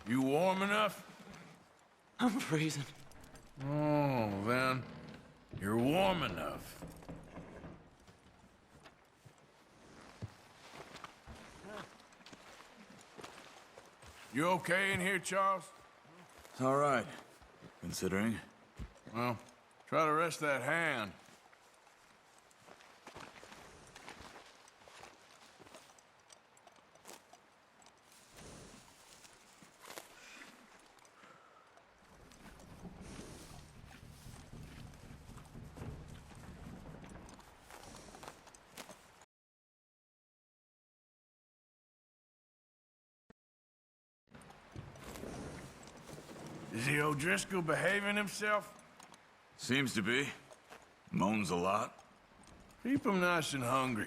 You warm enough? I'm freezing. Oh, then, you're warm enough. You okay in here, Charles? It's all right, considering. Well, try to rest that hand. Is the O'Driscoll behaving himself? Seems to be. Moans a lot. Keep him nice and hungry.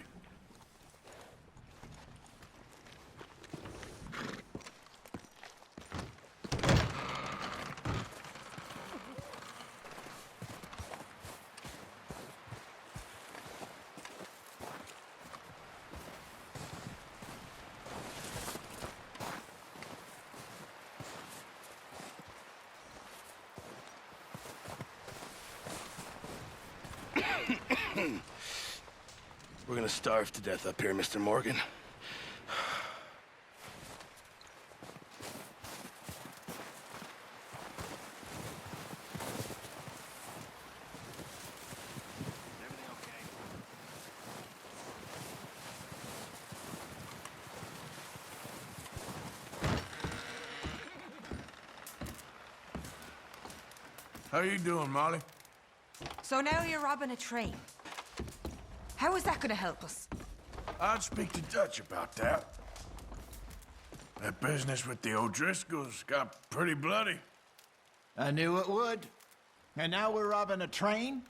We're gonna starve to death up here, Mr. Morgan. How you doing, Molly? So now you're robbing a train. How is that gonna help us? I'd speak to Dutch about that. That business with the O'Driscolls got pretty bloody. I knew it would. And now we're robbing a train?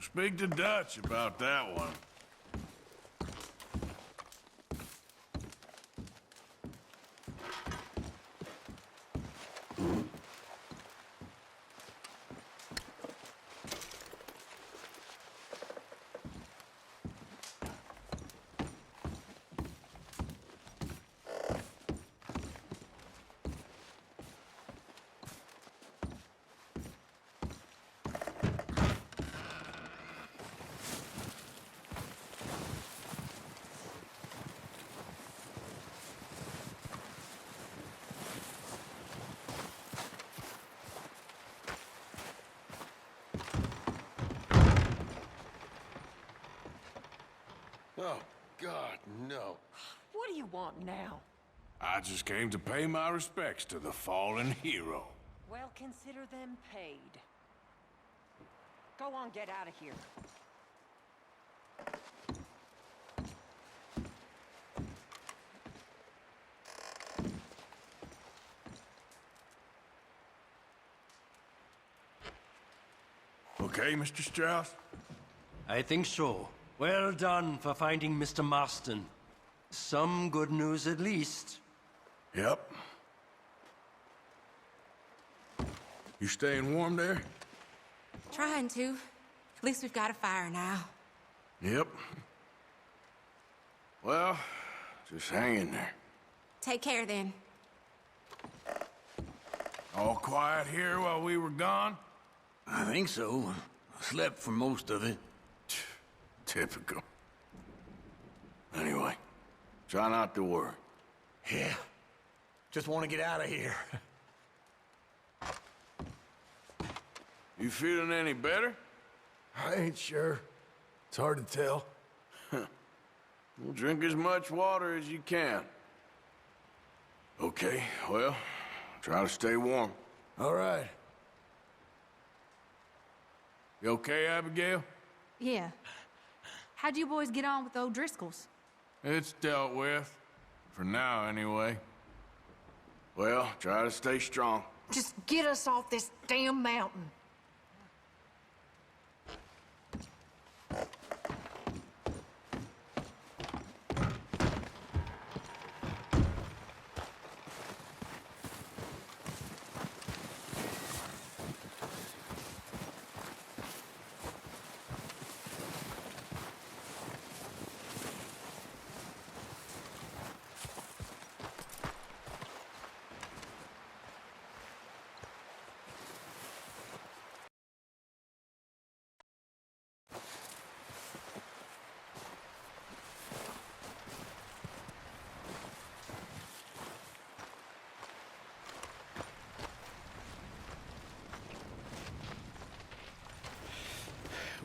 Speak to Dutch about that one. Oh, God, no. What do you want now? I just came to pay my respects to the fallen hero. Well, consider them paid. Go on, get out of here. Okay, Mr. Strauss? I think so. Well done for finding Mr. Marston. Some good news at least. Yep. You staying warm there? Trying to. At least we've got a fire now. Yep. Well, just hang in there. Take care then. All quiet here while we were gone? I think so. I slept for most of it. Typical. Anyway, try not to worry. Yeah. Just want to get out of here. You feeling any better? I ain't sure. It's hard to tell. Well, drink as much water as you can. Okay, well, try to stay warm. All right. You okay, Abigail? Yeah. How'd you boys get on with the O'Driscolls? It's dealt with. For now, anyway. Well, try to stay strong. Just get us off this damn mountain.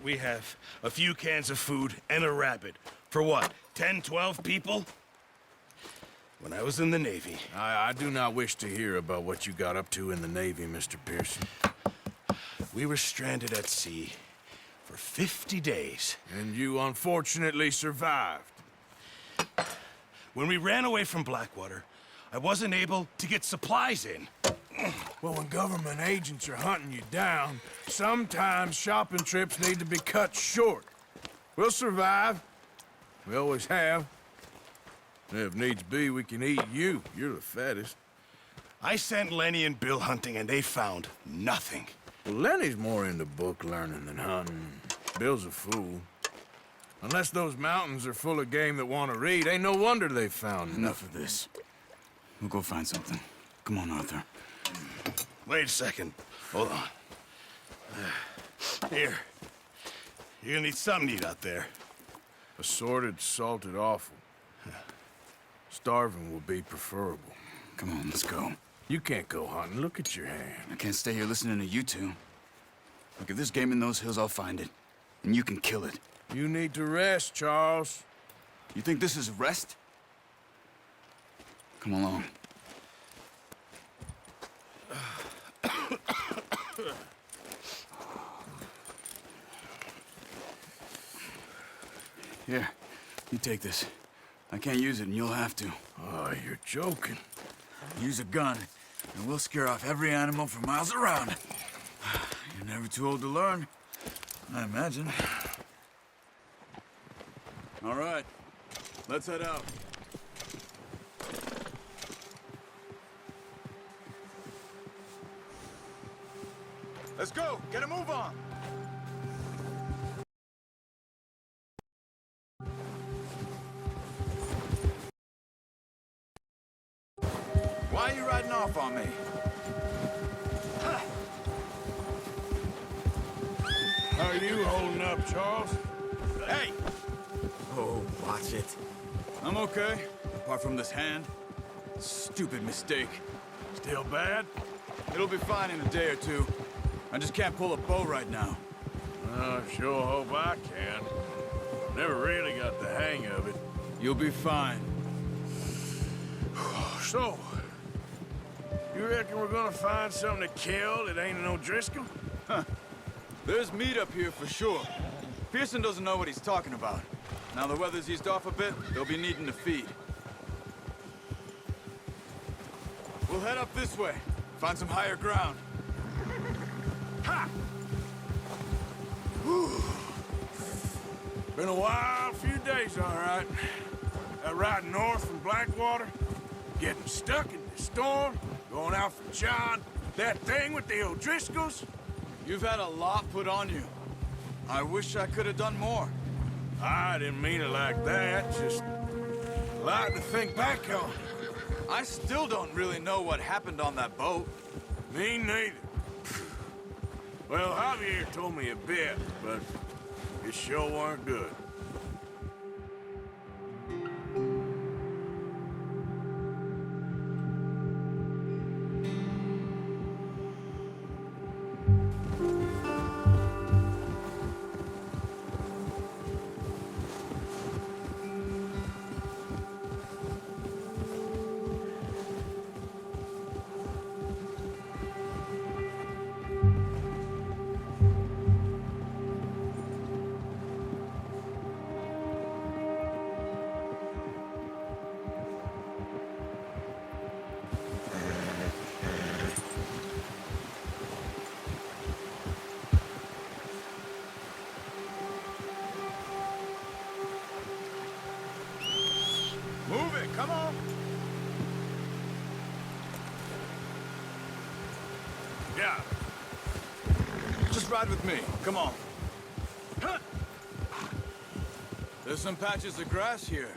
we have a few cans of food and a rabbit. For what, 10, 12 people? When I was in the Navy... I do not wish to hear about what you got up to in the Navy, Mr. Pearson. We were stranded at sea for 50 days. And you unfortunately survived. When we ran away from Blackwater, I wasn't able to get supplies in. Well, when government agents are hunting you down, sometimes shopping trips need to be cut short. We'll survive. We always have. If needs be, we can eat you. You're the fattest. I sent Lenny and Bill hunting, and they found nothing. Well, Lenny's more into book learning than hunting. Bill's a fool. Unless those mountains are full of game that want to read, ain't no wonder they found Enough of this. We'll go find something. Come on, Arthur. Wait a second. Hold on. Here. You're gonna need something to eat out there. Assorted, salted offal. Starving will be preferable. Come on, let's go. You can't go hunting. Look at your hand. I can't stay here listening to you two. Look, if there's game in those hills, I'll find it. And you can kill it. You need to rest, Charles. You think this is rest? Come along. Here, you take this. I can't use it, and you'll have to. Oh, you're joking. Use a gun, and we'll scare off every animal for miles around. You're never too old to learn, I imagine. All right, let's head out. Let's go! Get a move on! Why are you riding off on me? How are you holding up, Charles? Hey! Oh, watch it. I'm okay, apart from this hand. Stupid mistake. Still bad? It'll be fine in a day or two. I just can't pull a bow right now. I sure hope I can. Never really got the hang of it. You'll be fine. So, you reckon we're gonna find something to kill that ain't an O'Driscoll? There's meat up here for sure. Pearson doesn't know what he's talking about. Now the weather's eased off a bit, they'll be needing to feed. We'll head up this way. Find some higher ground. Ha! Whew. Been a wild few days, all right. That ride north from Blackwater, getting stuck in the storm, going out for John, that thing with the O'Driscolls. You've had a lot put on you. I wish I could have done more. I didn't mean it like that, just a lot to think back on. I still don't really know what happened on that boat. Me neither. Well, Javier told me a bit, but it sure weren't good. Move it, come on! Yeah. Just ride with me, come on. There's some patches of grass here.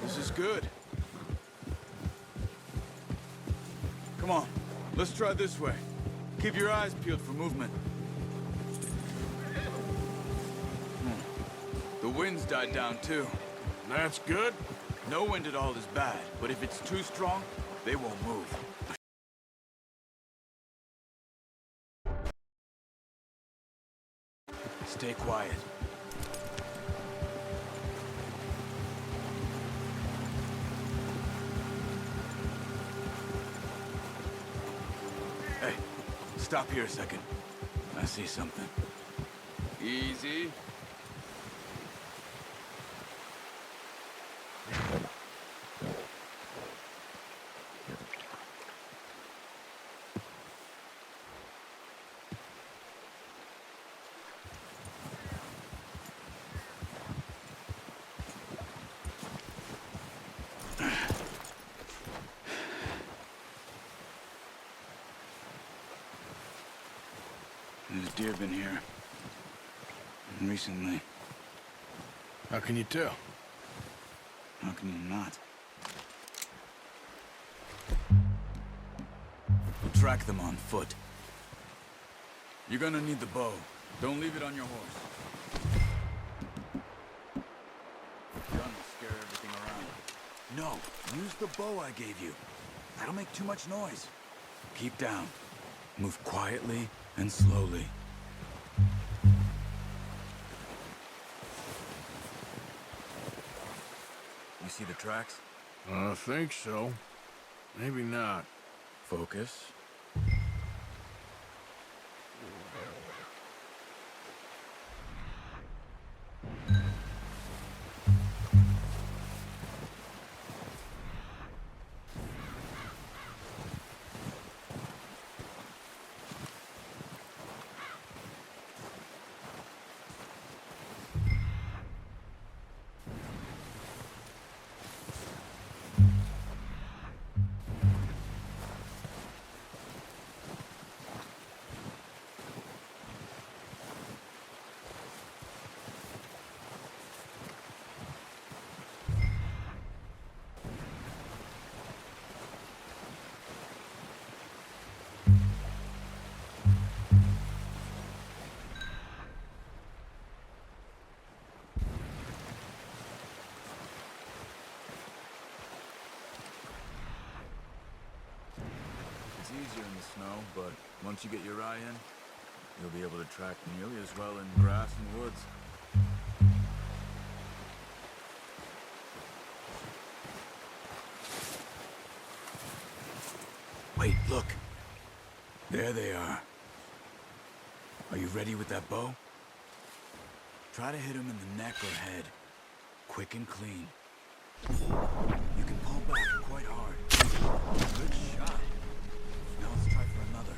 This is good. Come on, let's try this way. Keep your eyes peeled for movement. The wind's died down too. That's good. No wind at all is bad, but if it's too strong, they won't move. Stay stay quiet. Hey, stop here a second. I see something. Easy. There's deer been here. And recently. How can you tell? How can you not? We'll track them on foot. You're gonna need the bow. Don't leave it on your horse. Gun will scare everything around. No, use the bow I gave you. That'll make too much noise. Keep down. Move quietly and slowly. You see the tracks? I think so. Maybe not. Focus. It's easier in the snow, but once you get your eye in, you'll be able to track nearly as well in grass and woods. Wait, look. There they are. Are you ready with that bow? Try to hit him in the neck or head. Quick and clean. You can pull back quite hard. Good shot. Now let's try for another.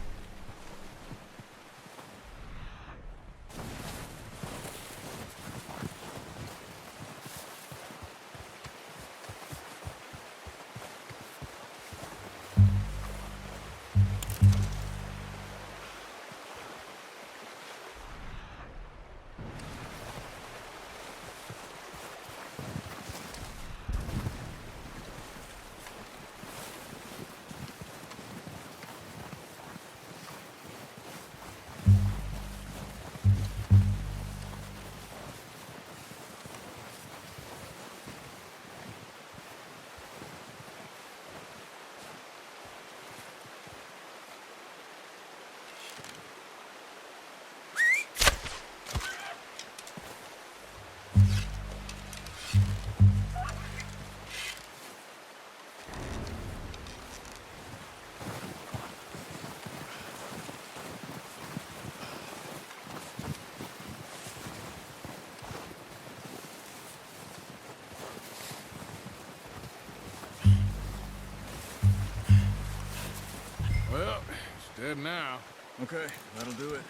Well, it's dead now. Okay, that'll do it.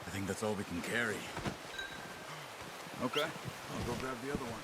I think that's all we can carry. Okay, I'll go grab the other one.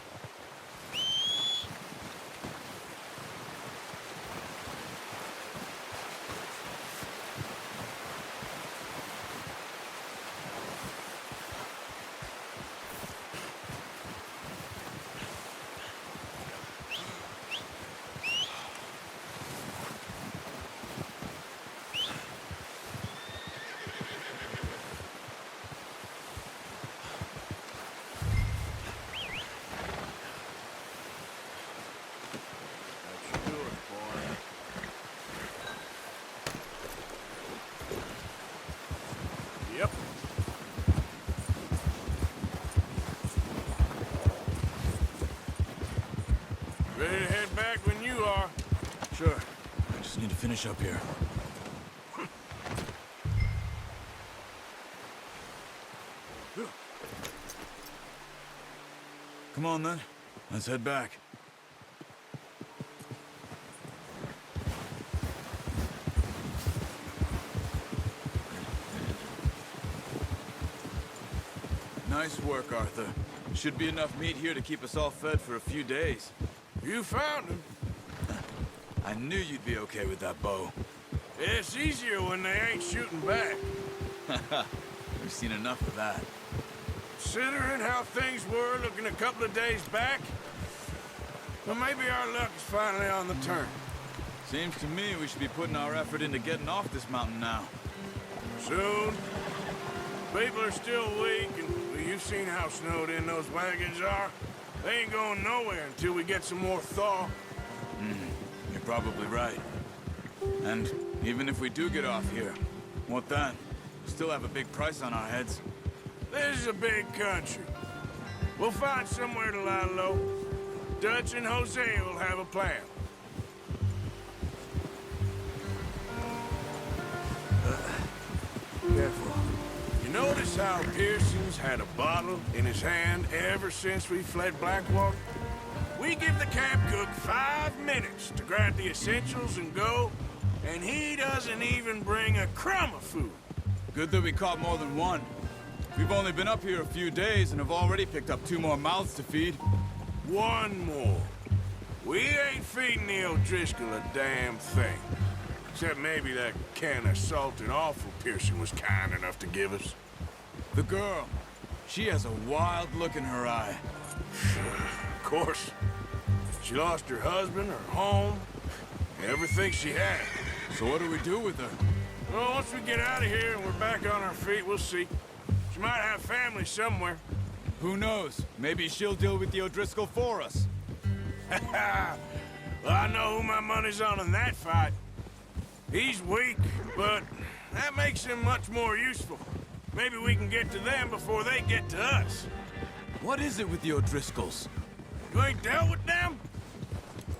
finish up here. Come on, then. Let's head back. Nice work, Arthur. Should be enough meat here to keep us all fed for a few days. You found him. I knew you'd be okay with that bow. It's easier when they ain't shooting back. We've seen enough of that. Considering how things were looking a couple of days back, well, maybe our luck is finally on the turn. Seems to me we should be putting our effort into getting off this mountain now. Soon. People are still weak, and well, you've seen how snowed in those wagons are. They ain't going nowhere until we get some more thaw. You're probably right. And even if we do get off here, what then? We still have a big price on our heads. This is a big country. We'll find somewhere to lie low. Dutch and Hosea will have a plan. Careful. You notice how Pearson's had a bottle in his hand ever since we fled Blackwater? We give the camp cook 5 minutes to grab the essentials and go, and he doesn't even bring a crumb of food. Good that we caught more than one. We've only been up here a few days and have already picked up 2 more mouths to feed. One more. We ain't feeding the O'Driscoll a damn thing. Except maybe that can of salted offal Pearson was kind enough to give us. The girl. She has a wild look in her eye. Of course. She lost her husband, her home, everything she had. So what do we do with her? Well, once we get out of here and we're back on our feet, we'll see. She might have family somewhere. Who knows? Maybe she'll deal with the O'Driscoll for us. Well, I know who my money's on in that fight. He's weak, but that makes him much more useful. Maybe we can get to them before they get to us. What is it with the O'Driscolls? You ain't dealt with them?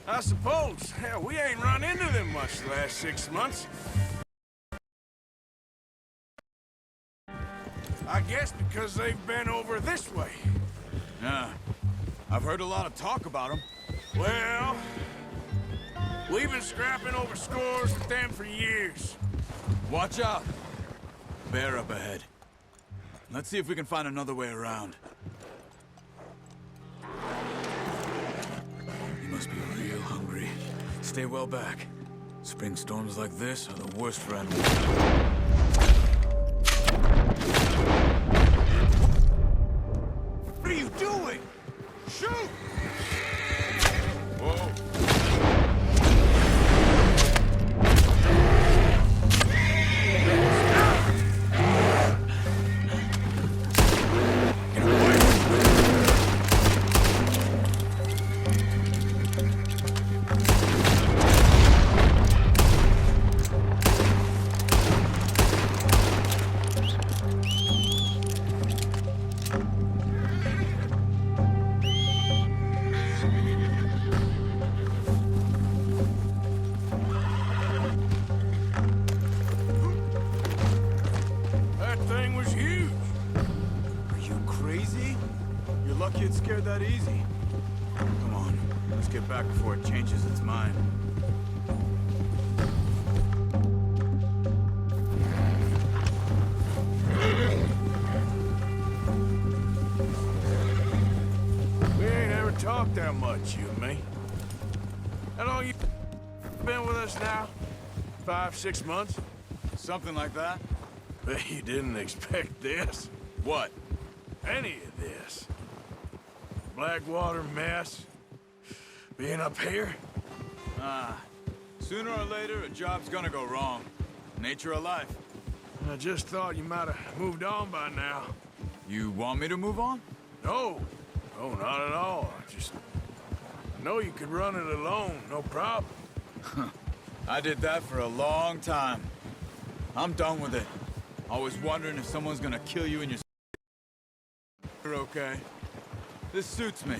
I suppose. Hell, we ain't run into them much the last 6 months. I guess because they've been over this way. Yeah. I've heard a lot of talk about them. Well, we've been scrapping over scores with them for years. Watch out! Bear up ahead. Let's see if we can find another way around. You must be real hungry. Stay well back. Spring storms like this are the worst for animals. What are you doing? Shoot! Whoa. lucky it scared that easy. Come on, let's get back before it changes its mind. We ain't ever talked that much, you and me. How long you been with us now? 5, 6 months? Something like that. Bet you didn't expect this. What? Any of this. Blackwater mess. Being up here. Sooner or later, a job's gonna go wrong. Nature of life. I just thought you might have moved on by now. You want me to move on? No. No, not at all. I just know you could run it alone, no problem. I did that for a long time. I'm done with it. Always wondering if someone's gonna kill you in your... You're okay. This suits me.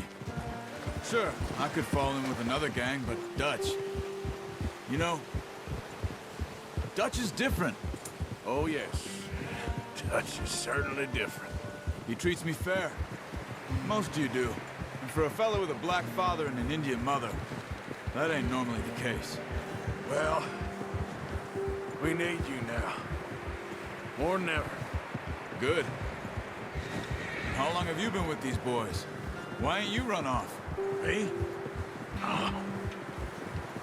Sure, I could fall in with another gang, but Dutch. You know, Dutch is different. Oh, yes. Dutch is certainly different. He treats me fair. Most of you do. And for a fellow with a black father and an Indian mother, that ain't normally the case. Well, we need you now. More than ever. Good. How long have you been with these boys? Why ain't you run off? Me?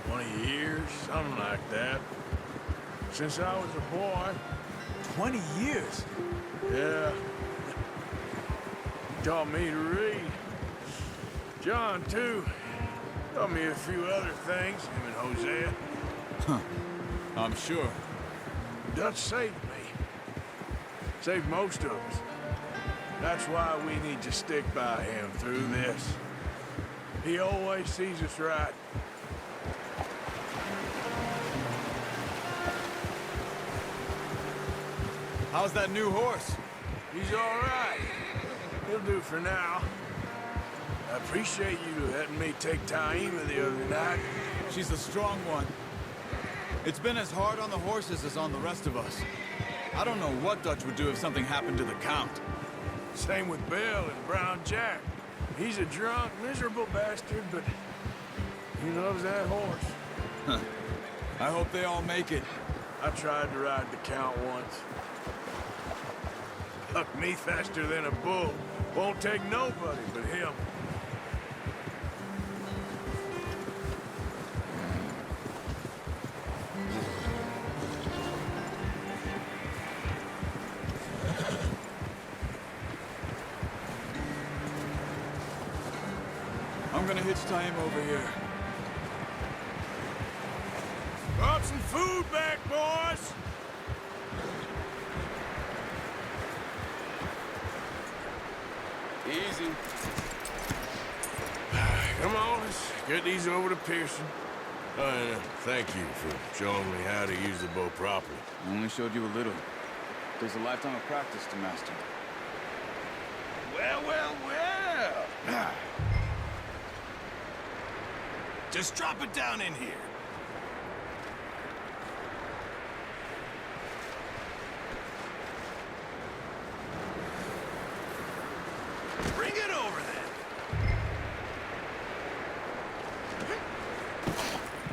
20 years, something like that. Since I was a boy. 20 years? Yeah. He taught me to read. John, too. Taught me a few other things, him and Hosea. Huh. I'm sure. Dutch saved me. Saved most of us. That's why we need to stick by him through this. He always sees us right. How's that new horse? He's all right. He'll do for now. I appreciate you letting me take Taima the other night. She's the strong one. It's been as hard on the horses as on the rest of us. I don't know what Dutch would do if something happened to the Count. Same with Bill and Brown Jack. He's a drunk, miserable bastard, but he loves that horse. Huh. I hope they all make it. I tried to ride the Count once. Hucked me faster than a bull. Won't take nobody but him. I'm gonna hitch time over here. Brought some food back, boys! Easy. Come on, let's get these over to Pearson. Thank you for showing me how to use the bow properly. I only showed you a little. There's a lifetime of practice to master. Well, well, well. Just drop it down in here. Bring it over then.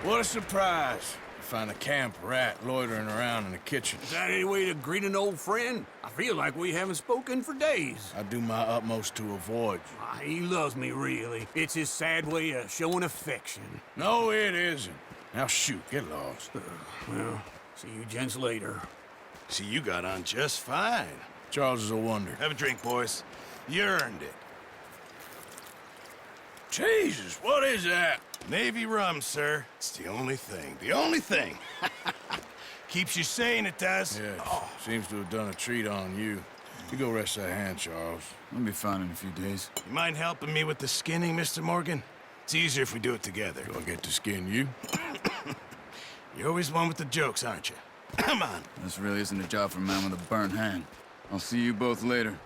What a surprise. Find a camp rat loitering around in the kitchen. Is that any way to greet an old friend? I feel like we haven't spoken for days. I do my utmost to avoid you. He loves me, really. It's his sad way of showing affection. No, it isn't. Now shoot, get lost. Well, see you gents later. See, you got on just fine. Charles is a wonder. Have a drink, boys. You earned it. Jesus, what is that? Navy rum, sir. It's the only thing. The only thing. Keeps you sane, it does. Yes, seems to have done a treat on you. You go rest that hand, Charles. I'll be fine in a few days. You mind helping me with the skinning, Mr. Morgan? It's easier if we do it together. Do I get to skin you? You're always one with the jokes, aren't you? Come on. This really isn't a job for a man with a burnt hand. I'll see you both later.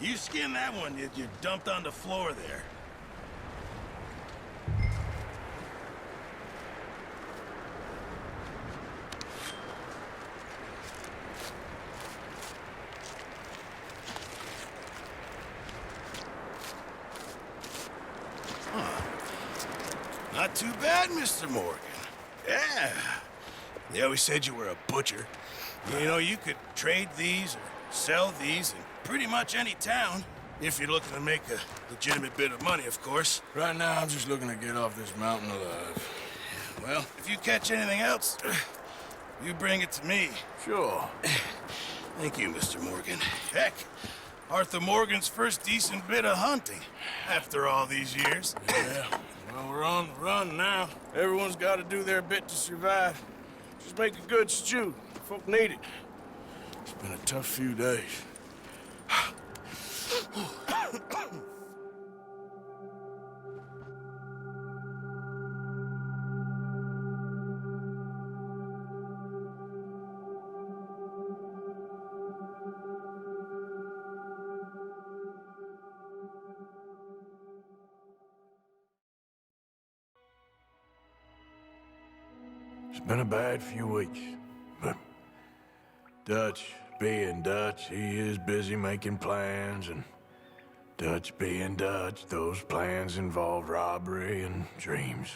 You skin that one you dumped on the floor there. Not too bad, Mr. Morgan. Yeah. They always said you were a butcher. You know, you could trade these or sell these in pretty much any town. If you're looking to make a legitimate bit of money, of course. Right now, I'm just looking to get off this mountain alive. Well, if you catch anything else, you bring it to me. Sure. Thank you, Mr. Morgan. Heck, Arthur Morgan's first decent bit of hunting after all these years. Yeah. Well, we're on the run now. Everyone's got to do their bit to survive. Just make a good stew. Folk need it. It's been a tough few days. It's been a bad few weeks, but Dutch being Dutch, he is busy making plans, and Dutch being Dutch, those plans involve robbery and dreams.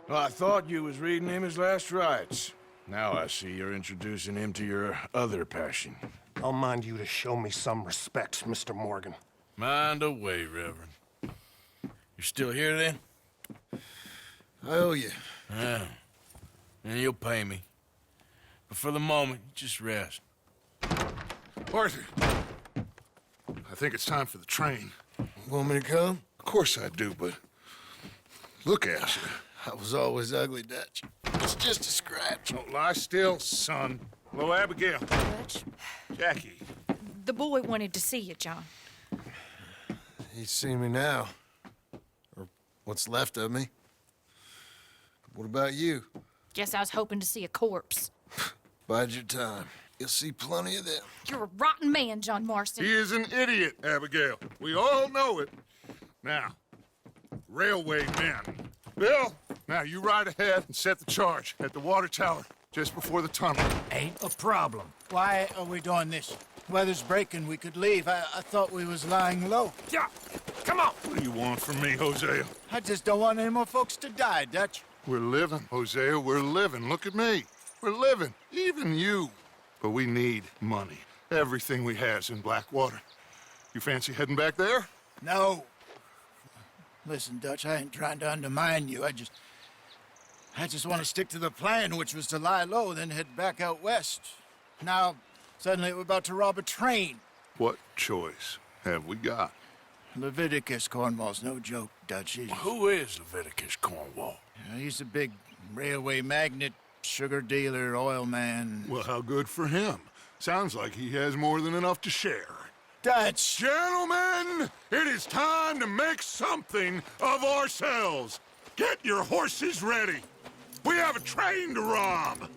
Well, I thought you was reading him his last rites. Now I see you're introducing him to your other passion. I'll mind you to show me some respect, Mr. Morgan. Mind away, Reverend. You're still here, then? I owe you. Yeah. And you'll pay me. But for the moment, just rest. Arthur, I think it's time for the train. Want me to come? Of course I do, but look at you. I was always ugly, Dutch. It's just a scratch. Don't lie still, son. Hello, Abigail. Dutch, Jackie. the boy wanted to see you, John. He's seen me now. Or what's left of me. What about you? Guess I was hoping to see a corpse. Bide your time. You'll see plenty of them. You're a rotten man, John Marston. He is an idiot, Abigail. We all know it. Now, railway men. Bill, now you ride ahead and set the charge at the water tower just before the tunnel. Ain't a problem. Why are we doing this? Weather's breaking, we could leave. I thought we was lying low. Yeah, come on. What do you want from me, Hosea? I just don't want any more folks to die, Dutch. We're living, Hosea, we're living. Look at me. We're living, even you. But we need money. Everything we has in Blackwater. You fancy heading back there? No. Listen, Dutch, I ain't trying to undermine you. I just want to stick to the plan, which was to lie low, then head back out west. Now, suddenly we're about to rob a train. What choice have we got? Leviticus Cornwall's no joke, Dutch. Who is Leviticus Cornwall? He's a big railway magnate, sugar dealer, oil man. Well, how good for him. Sounds like he has more than enough to share. Dutch! Gentlemen, it is time to make something of ourselves. Get your horses ready. We have a train to rob.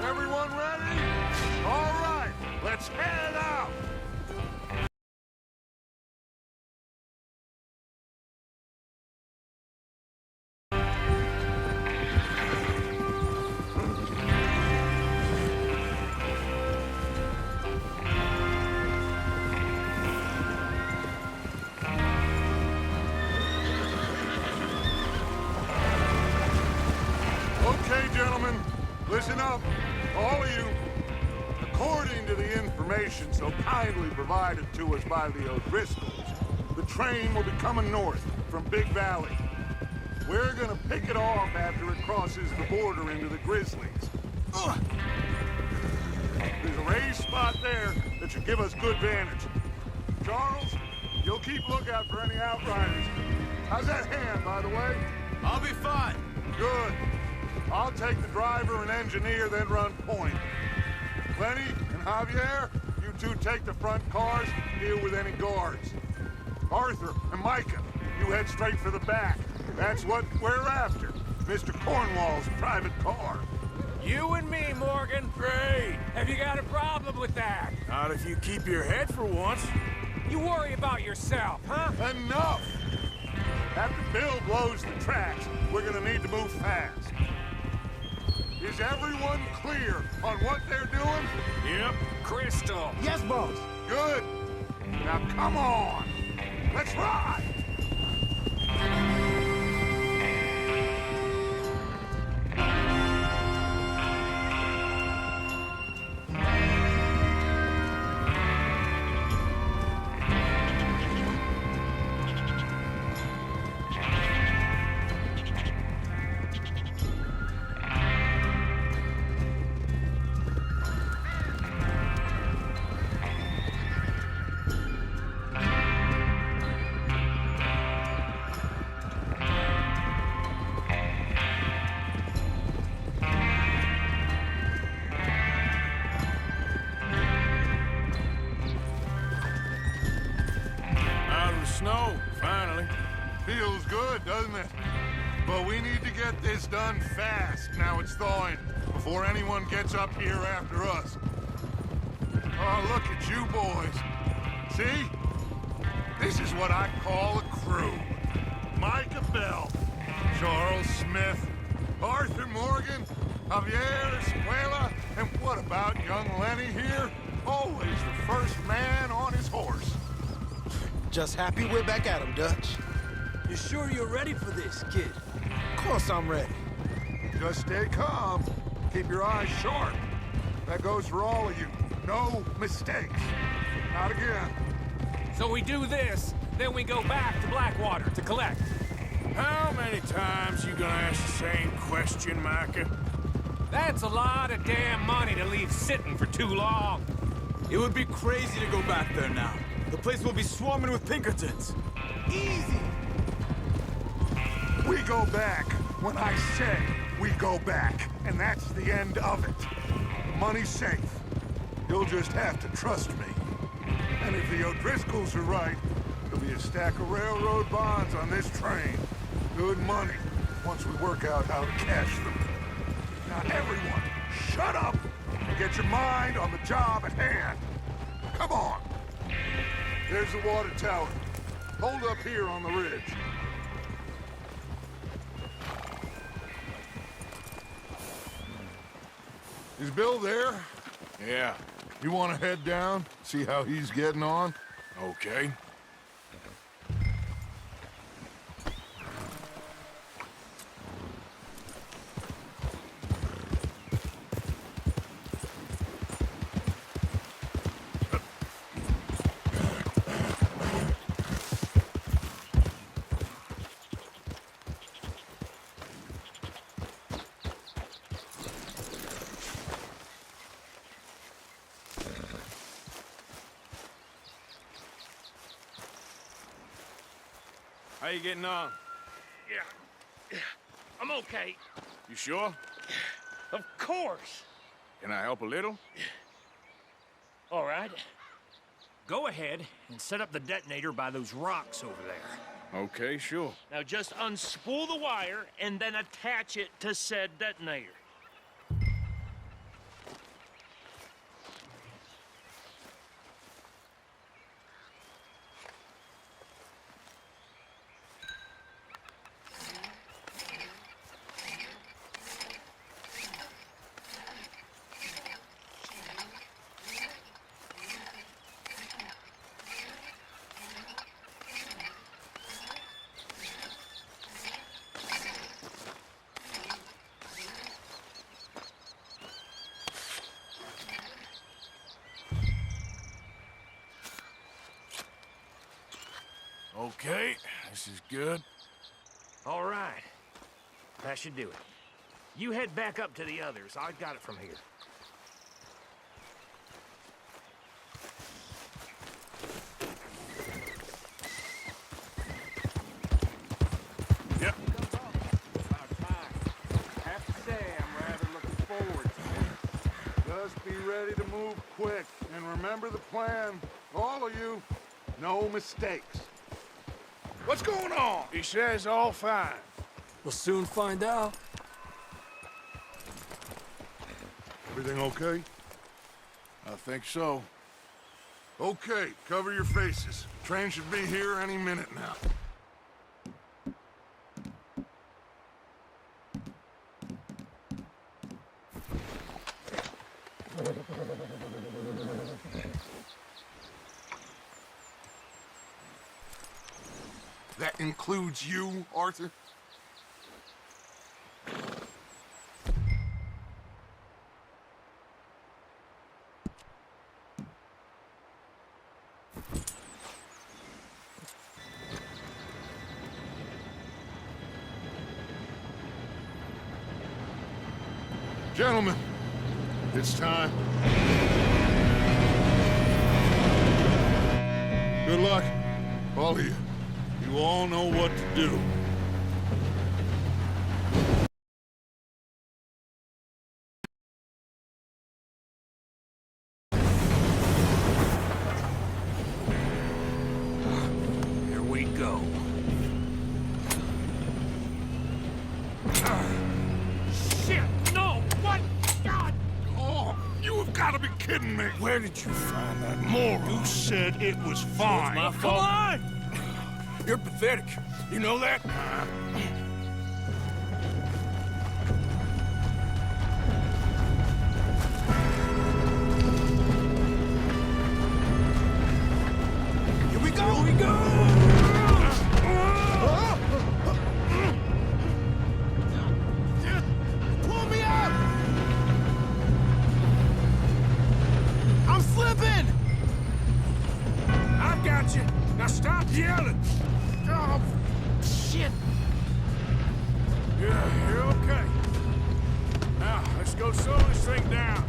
Everyone ready? All right, let's head out. Okay, gentlemen, listen up, all of you. According to the information so kindly provided to us by the O'Driscolls, the train will be coming north from Big Valley. We're gonna pick it off after it crosses the border into the Grizzlies. There's a raised spot there that should give us good vantage. Charles, you'll keep lookout for any outriders. How's that hand, by the way? I'll be fine. Good. I'll take the driver and engineer, then run point. Lenny and Javier, you two take the front cars, deal with any guards. Arthur and Micah, you head straight for the back. That's what we're after. Mr. Cornwall's private car. You and me, Morgan. Great. Have you got a problem with that? Not if you keep your head for once. You worry about yourself, huh? Enough! After Bill blows the tracks, we're gonna need to move fast. Is everyone clear on what they're doing? Yep. Crystal. Yes, boss. Good. Now come on. Let's ride. Snow, finally. Feels good, doesn't it? But we need to get this done fast, now it's thawing, before anyone gets up here after us. Oh, look at you boys. See? This is what I call a crew. Micah Bell, Charles Smith, Arthur Morgan, Javier Escuela, and what about young Lenny here? Always the first man on his horse. Just happy we're back at him, Dutch. You sure you're ready for this, kid? Of course I'm ready. Just stay calm. Keep your eyes sharp. That goes for all of you. No mistakes. Not again. So we do this, then we go back to Blackwater to collect. How many times you gonna ask the same question, Micah? That's a lot of damn money to leave sitting for too long. It would be crazy to go back there now. The place will be swarming with Pinkertons. Easy. We go back when I say we go back, and that's the end of it. Money's safe. You'll just have to trust me. And if the O'Driscolls are right, there'll be a stack of railroad bonds on this train. Good money, once we work out how to cash them. Now everyone, shut up and get your mind on the job at hand. Come on. There's the water tower. Hold up here on the ridge. Is Bill there? Yeah, You want to head down, see how he's getting on? okay. How you getting on? Yeah, I'm okay. You sure? Of course. Can I help a little? All right. Go ahead and set up the detonator by those rocks over there. Okay, sure. Now just unspool the wire and then attach it to said detonator. Okay, this is good. All right. That should do it. You head back up to the others. I got it from here. Yep. About time. I have to say, I'm rather looking forward to it. Just be ready to move quick. And remember the plan. All of you, no mistakes. What's going on? He says all fine. We'll soon find out. Everything okay? I think so. Okay, cover your faces. Train should be here any minute now. That includes you, Arthur? Gentlemen, it's time. Good luck, all of you. You all know what to do. Here we go. Shit! No! What? God! Oh, you have got gotta be kidding me! Where did you find that moron? You said it was fine. My fault. Come on! You're pathetic. You know that? Here we go! Here we go! Pull me up! I'm slipping! I've got you. Now stop yelling. Oh, shit! Yeah, you're okay. Now, let's go slow this thing down.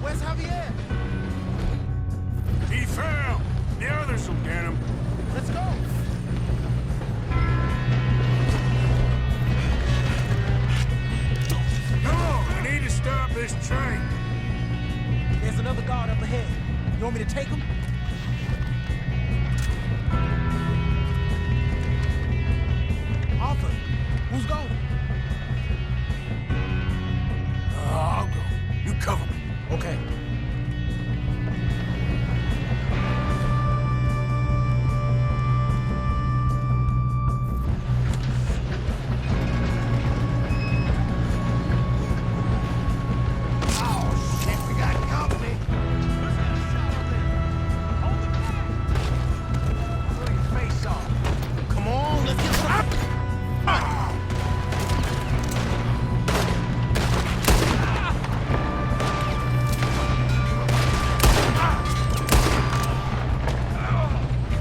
Where's Javier? He fell. The others will get him. Let's go! Come on, we need to stop this train. There's another guard up ahead. You want me to take him? Arthur, who's going? I'll go. You cover me. Okay. Oh, shit, we got company. Put your face off. Come on, let's get some...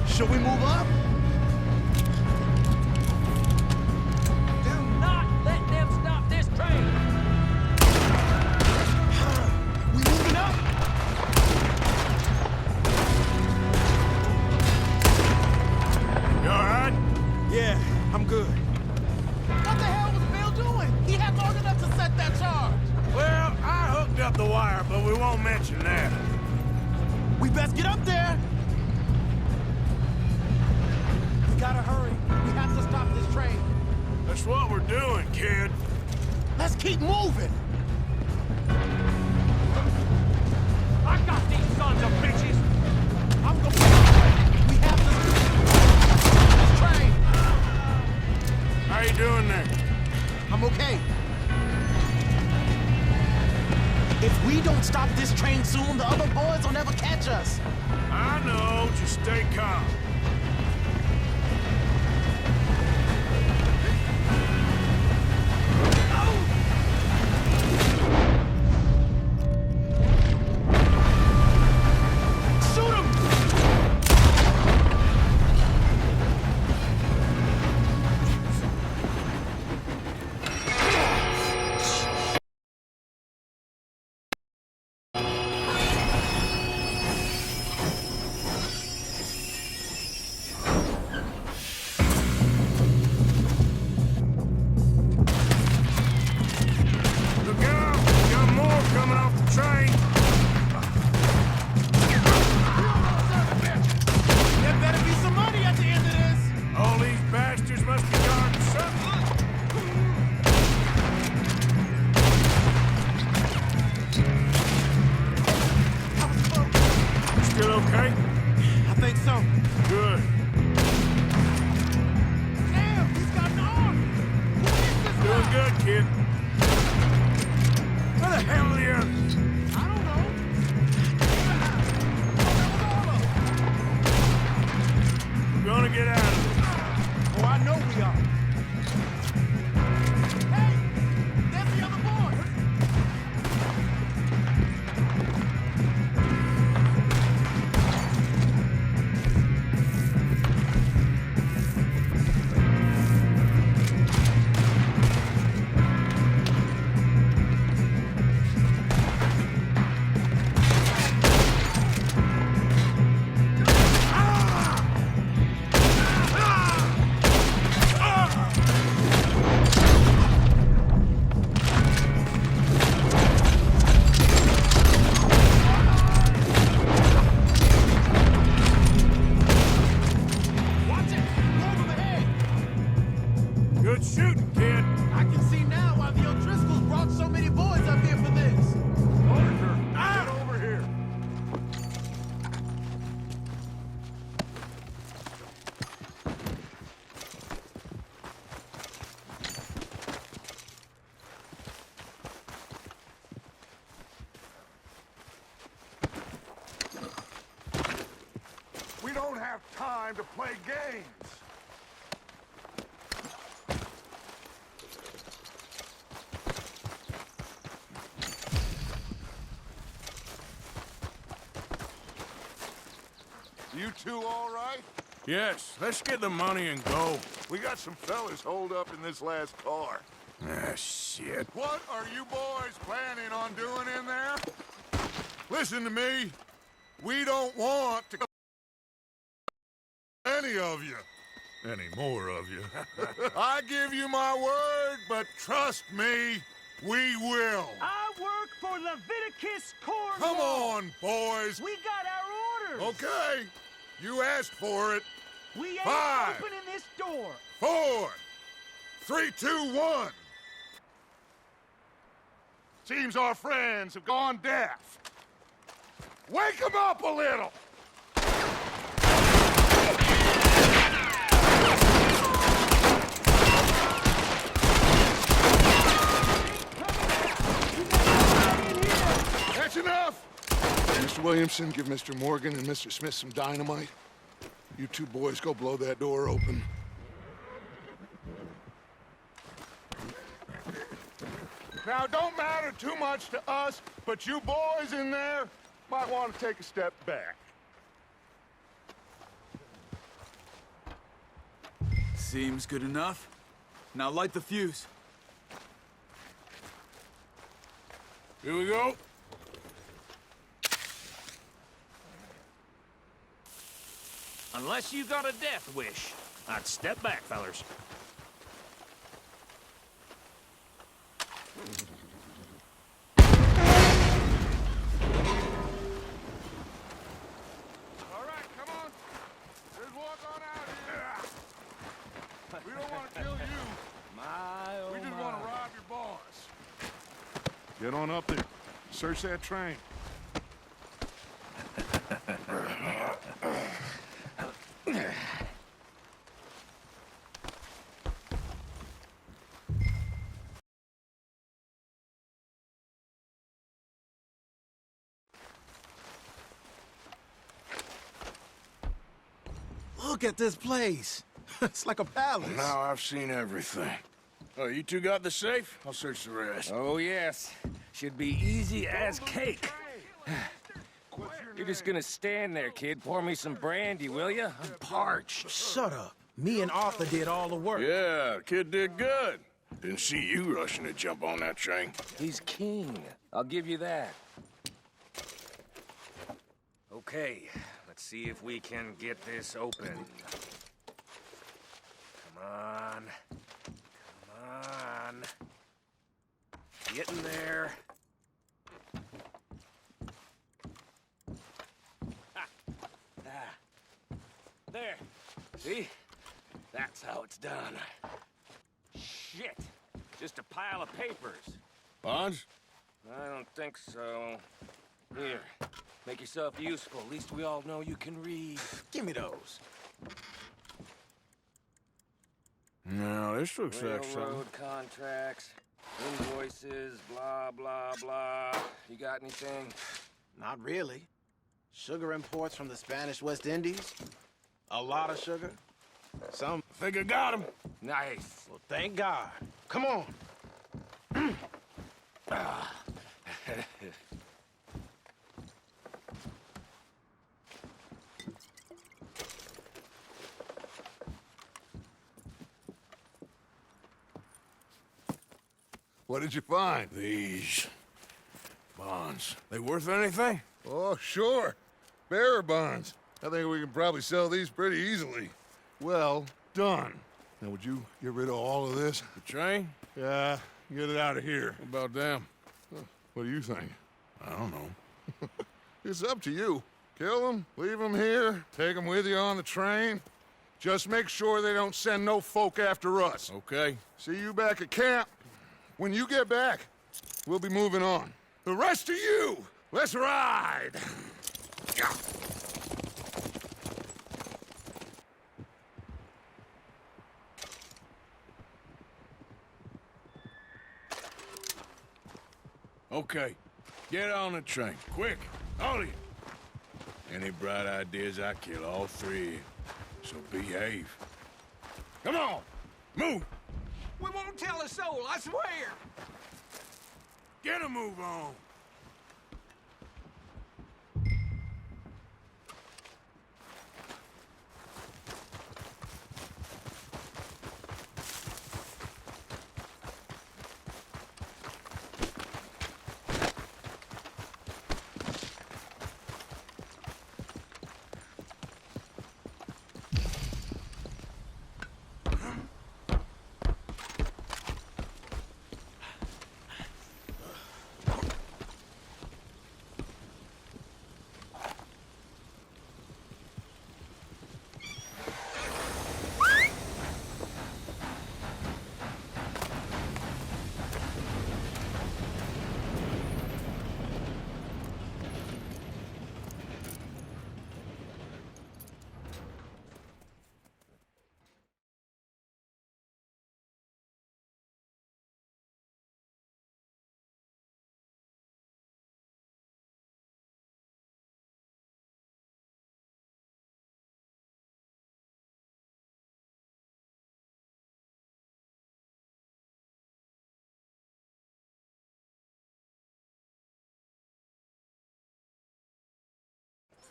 Should we move up? Do not let them stop this train! We moving up? You all right? Yeah, I'm good. What the hell was Bill doing? He had long enough to set that charge. Well, I hooked up the wire, but we won't mention that. We best get up there. We gotta hurry. We have to stop this train. That's what we're doing, kid. Let's keep moving. I got these sons of bitches! I'm going. We have to stop this train. How you doing there? I'm okay. If we don't stop this train soon, the other boys will never catch us. I know. Just stay calm. Shoot him! Look out! Got more coming off the train. There better be some money at the end of this. All these bastards must be guarding something. Still okay? I think so. Good. Damn, he's got an arm. Who is this Doing guy? good, kid. Where the hell are the others? I don't know. We're gonna get out of this. Oh, I know we are. Hey, there's the other boys. have time to play games. You two all right? Yes, let's get the money and go. We got some fellas holed up in this last car. Ah, shit. What are you boys planning on doing in there? Listen to me. We don't want to any of you. Any more of you. I give you my word, but trust me, we will. I work for Leviticus Corps. Come on, boys. We got our orders. Okay. You asked for it. We ain't 5, opening this door. 4, 3, 2, 1. Seems our friends have gone deaf. Wake them up a little! That's enough! Mr. Williamson, give Mr. Morgan and Mr. Smith some dynamite. You two boys go blow that door open. Now, don't matter too much to us, but you boys in there might want to take a step back. Seems good enough. Now light the fuse. Here we go. Unless you got a death wish, I'd step back, fellers. All right, come on. Let's walk on out here. We don't want to kill you. We just want to rob your boss. Get on up there. Search that train. Look at this place. It's like a palace. Now I've seen everything. Oh, you two got the safe? I'll search the rest. Oh, yes. Should be easy as cake. You're just gonna stand there, kid. Pour me some brandy, will you? I'm parched. Shut up. Me and Arthur did all the work. Yeah, the kid did good. Didn't see you rushing to jump on that train. He's king. I'll give you that. Okay, let's see if we can get this open. Come on. Come on. Get in there. There. See? That's how it's done. Shit. Just a pile of papers. Bonds? I don't think so. Here. Make yourself useful. At least we all know you can read. Give me those. No, this looks like something. Railroad contracts, invoices, blah, blah, blah. You got anything? Not really. Sugar imports from the Spanish West Indies. A lot of sugar. Some. Think I got him. Nice. Well, thank God. Come on. What did you find? These bonds. They worth anything? Oh, sure. Bearer bonds. I think we can probably sell these pretty easily. Well done. Now, would you get rid of all of this? The train? Yeah, get it out of here. What about them? What do you think? I don't know. It's up to you. Kill them, leave them here, take them with you on the train. Just make sure they don't send no folk after us. Okay. See you back at camp. When you get back, we'll be moving on. The rest of you, let's ride! Okay. Get on the train. Quick. All of you. Any bright ideas, I kill all three. So behave. Come on, move! We won't tell a soul, I swear! Get a move on!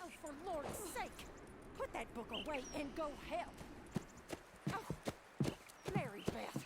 Oh, for Lord's sake! Put that book away and go help! Oh, Mary Beth.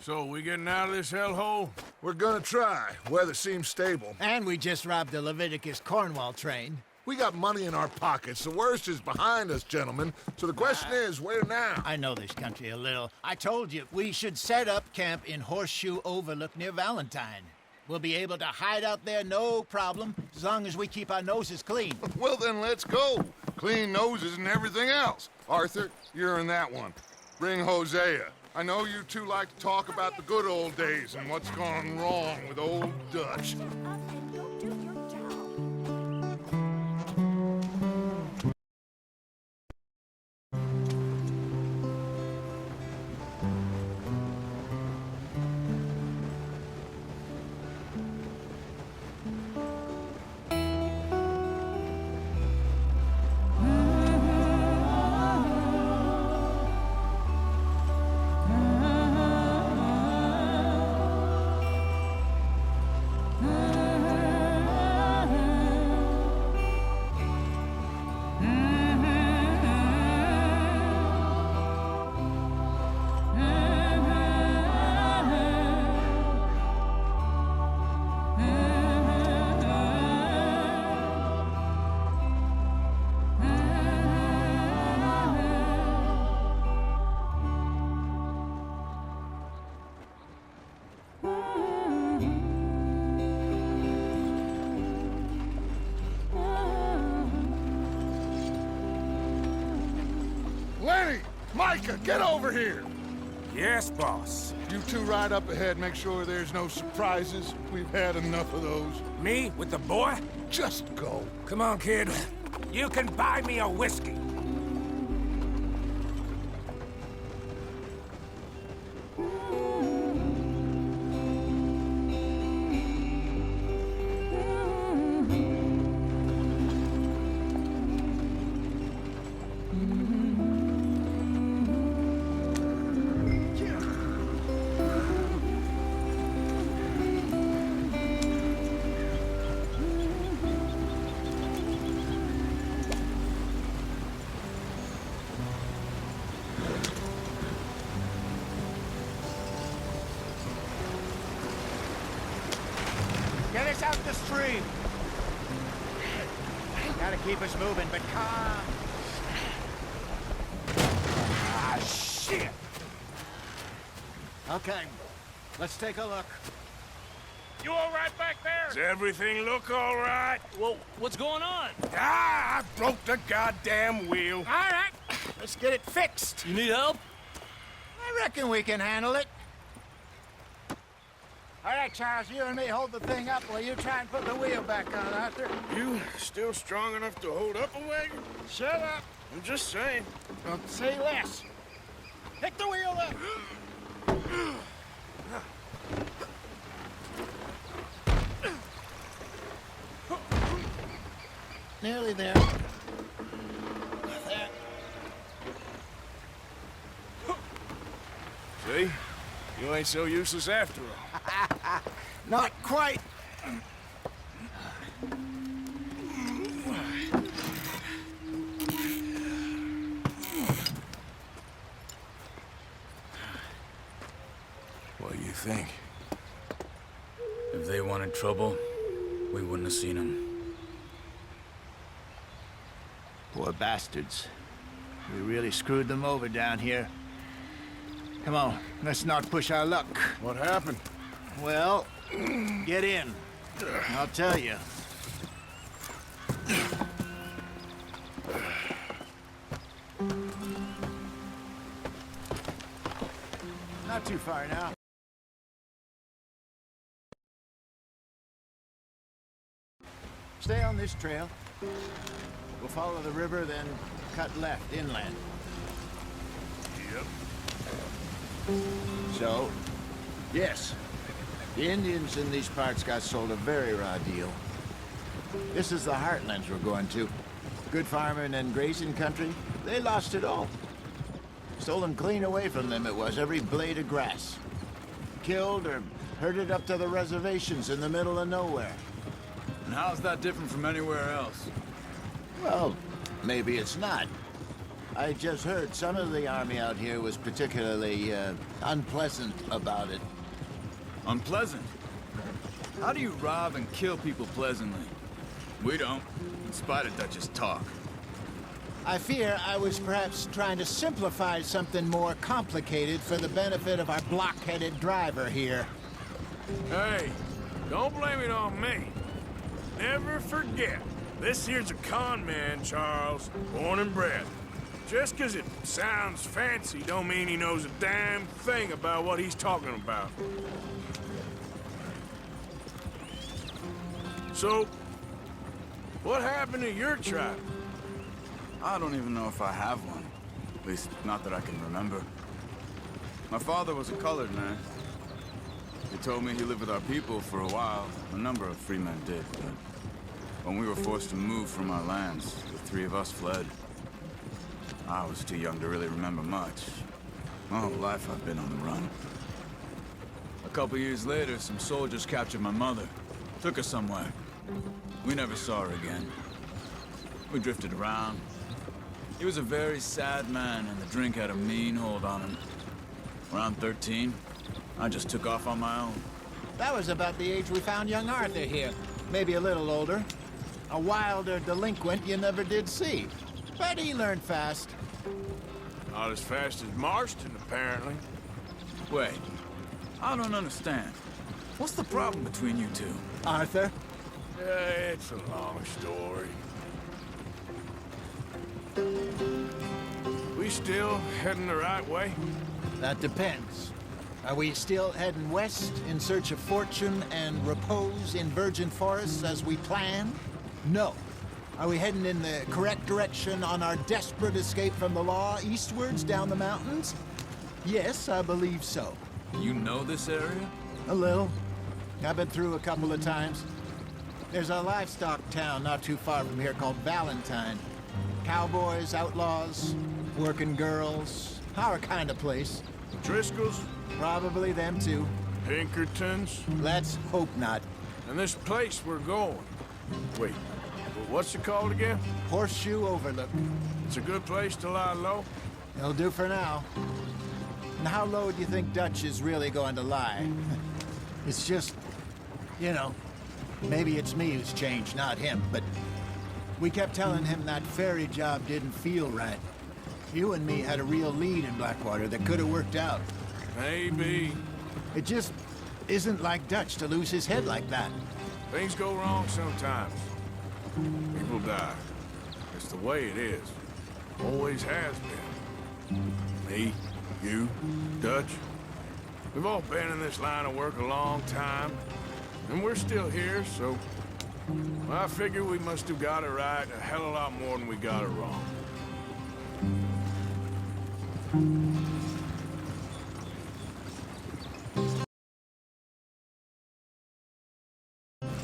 So, we getting out of this hellhole? We're gonna try. Weather seems stable. And we just robbed the Leviticus Cornwall train. We got money in our pockets. The worst is behind us, gentlemen. So the question is, where now? I know this country a little. I told you, we should set up camp in Horseshoe Overlook near Valentine. We'll be able to hide out there no problem, as long as we keep our noses clean. Well, then let's go. Clean noses and everything else. Arthur, you're in that one. Bring Hosea. I know you two like to talk about the good old days and what's gone wrong with old Dutch. Lenny! Micah, get over here! Yes, boss. You two ride up ahead, make sure there's no surprises. We've had enough of those. Me with the boy? Just go. Come on, kid. You can buy me a whiskey. Get us out the stream. Gotta keep us moving, but calm. Ah, shit! Okay, let's take a look. You all right back there? Does everything look all right? Well, what's going on? Ah, I broke the goddamn wheel. All right, let's get it fixed. You need help? I reckon we can handle it. All right, Charles, you and me hold the thing up while you try and put the wheel back on, Arthur. You still strong enough to hold up a wagon? Shut up. I'm just saying. Don't say less. Pick the wheel up. nearly there. There. See? You ain't so useless after all. Not quite. What do you think? If they wanted trouble, we wouldn't have seen them. Poor bastards. We really screwed them over down here. Come on, let's not push our luck. What happened? Well, get in. I'll tell you. Not too far now. Stay on this trail. We'll follow the river, then cut left inland. Yep. So, yes, the Indians in these parts got sold a very raw deal. This is the heartlands we're going to. Good farming and grazing country, they lost it all. Stolen clean away from them it was, every blade of grass. Killed or herded up to the reservations in the middle of nowhere. And how's that different from anywhere else? Well, maybe it's not. I just heard some of the army out here was particularly, unpleasant about it. Unpleasant? How do you rob and kill people pleasantly? We don't, in spite of Dutch's talk. I fear I was perhaps trying to simplify something more complicated for the benefit of our block-headed driver here. Hey, don't blame it on me. Never forget, this here's a con man, Charles, born and bred. Just 'cause it sounds fancy don't mean he knows a damn thing about what he's talking about. So, what happened to your tribe? I don't even know if I have one. At least, not that I can remember. My father was a colored man. He told me he lived with our people for a while. A number of free men did, but when we were forced to move from our lands, the three of us fled. I was too young to really remember much. My whole life I've been on the run. A couple years later, some soldiers captured my mother. Took her somewhere. We never saw her again. We drifted around. He was a very sad man, and the drink had a mean hold on him. Around 13, I just took off on my own. That was about the age we found young Arthur here. Maybe a little older. A wilder delinquent you never did see. But he learned fast. Not as fast as Marston, apparently. Wait, I don't understand. What's the problem between you two? Arthur? It's a long story. We still heading the right way? That depends. Are we still heading west in search of fortune and repose in virgin forests as we planned? No. Are we heading in the correct direction on our desperate escape from the law eastwards down the mountains? Yes, I believe so. You know this area? A little. I've been through a couple of times. There's a livestock town not too far from here called Valentine. Cowboys, outlaws, working girls, our kind of place. Driscolls? Probably them too. Pinkertons? Let's hope not. And this place we're going. Wait, what's it called again? Horseshoe Overlook. It's a good place to lie low? It'll do for now. And how low do you think Dutch is really going to lie? It's just, you know, maybe it's me who's changed, not him, but we kept telling him that ferry job didn't feel right. You and me had a real lead in Blackwater that could have worked out. Maybe. It just isn't like Dutch to lose his head like that. Things go wrong sometimes. People die. It's the way it is. Always has been. Me, you, Dutch. We've all been in this line of work a long time. And we're still here, so... well, I figure we must have got it right a hell of a lot more than we got it wrong.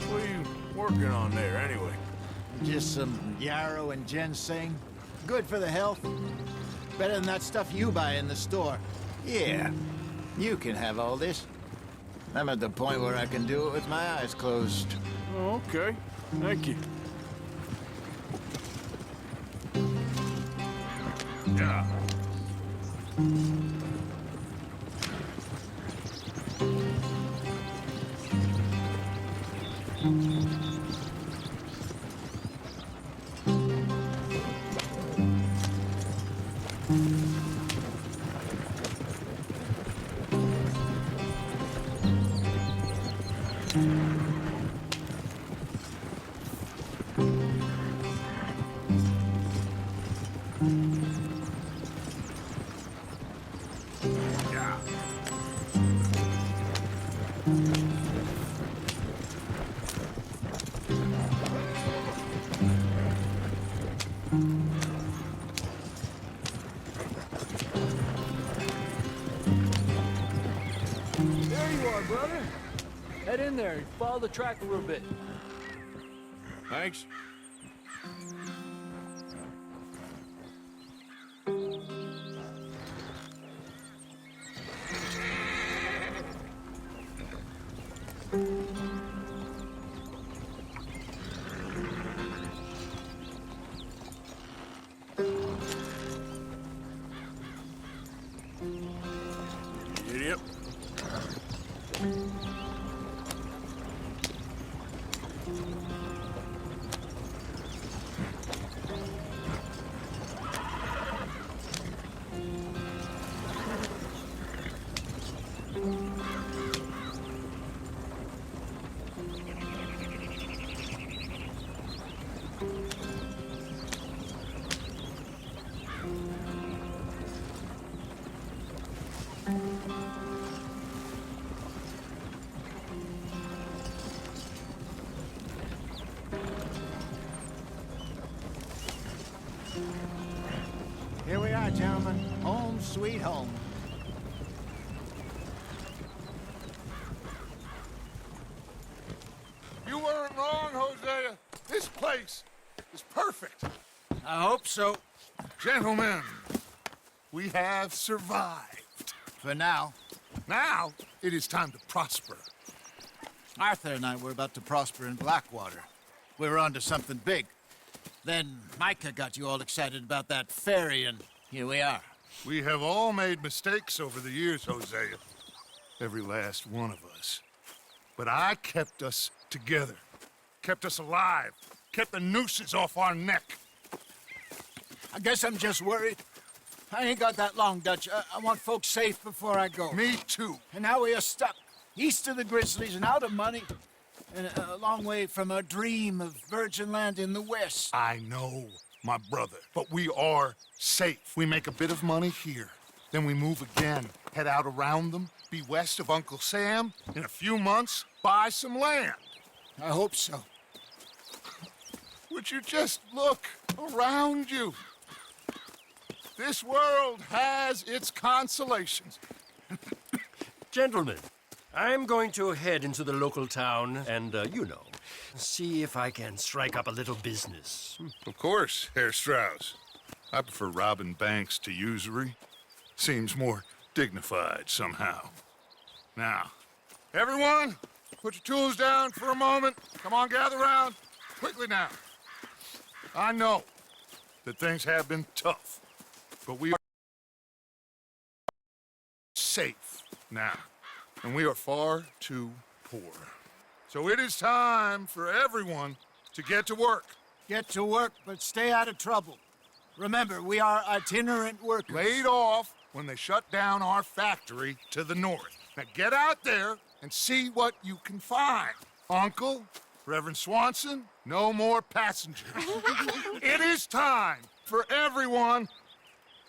What are you working on there, anyway? Just some yarrow and ginseng. Good for the health. Better than that stuff you buy in the store. Yeah, you can have all this. I'm at the point where I can do it with my eyes closed. Oh, okay. Thank you. Yeah. There you are, brother. Head in there and follow the track a little bit. Thanks. Idiot. Here we are, gentlemen. Home sweet home. You weren't wrong, Hosea. This place is perfect. I hope so. Gentlemen, we have survived. For now. Now, it is time to prosper. Arthur and I were about to prosper in Blackwater. We were onto something big. Then Micah got you all excited about that ferry, and here we are. We have all made mistakes over the years, Hosea. Every last one of us. But I kept us together. Kept us alive. Kept the nooses off our neck. I guess I'm just worried. I ain't got that long, Dutch. I want folks safe before I go. Me too. And now we are stuck east of the Grizzlies and out of money. And a long way from a dream of virgin land in the west. I know, my brother. But we are safe. We make a bit of money here. Then we move again. Head out around them. Be west of Uncle Sam. In a few months, buy some land. I hope so. Would you just look around you? This world has its consolations. Gentlemen, I'm going to head into the local town and, you know, see if I can strike up a little business. Of course, Herr Strauss. I prefer robbing banks to usury. Seems more dignified somehow. Now, everyone, put your tools down for a moment. Come on, gather round. Quickly now. I know that things have been tough, but we are safe now, and we are far too poor. So it is time for everyone to get to work. Get to work, but stay out of trouble. Remember, we are itinerant workers. Laid off when they shut down our factory to the north. Now get out there and see what you can find. Uncle, Reverend Swanson, no more passengers. It is time for everyone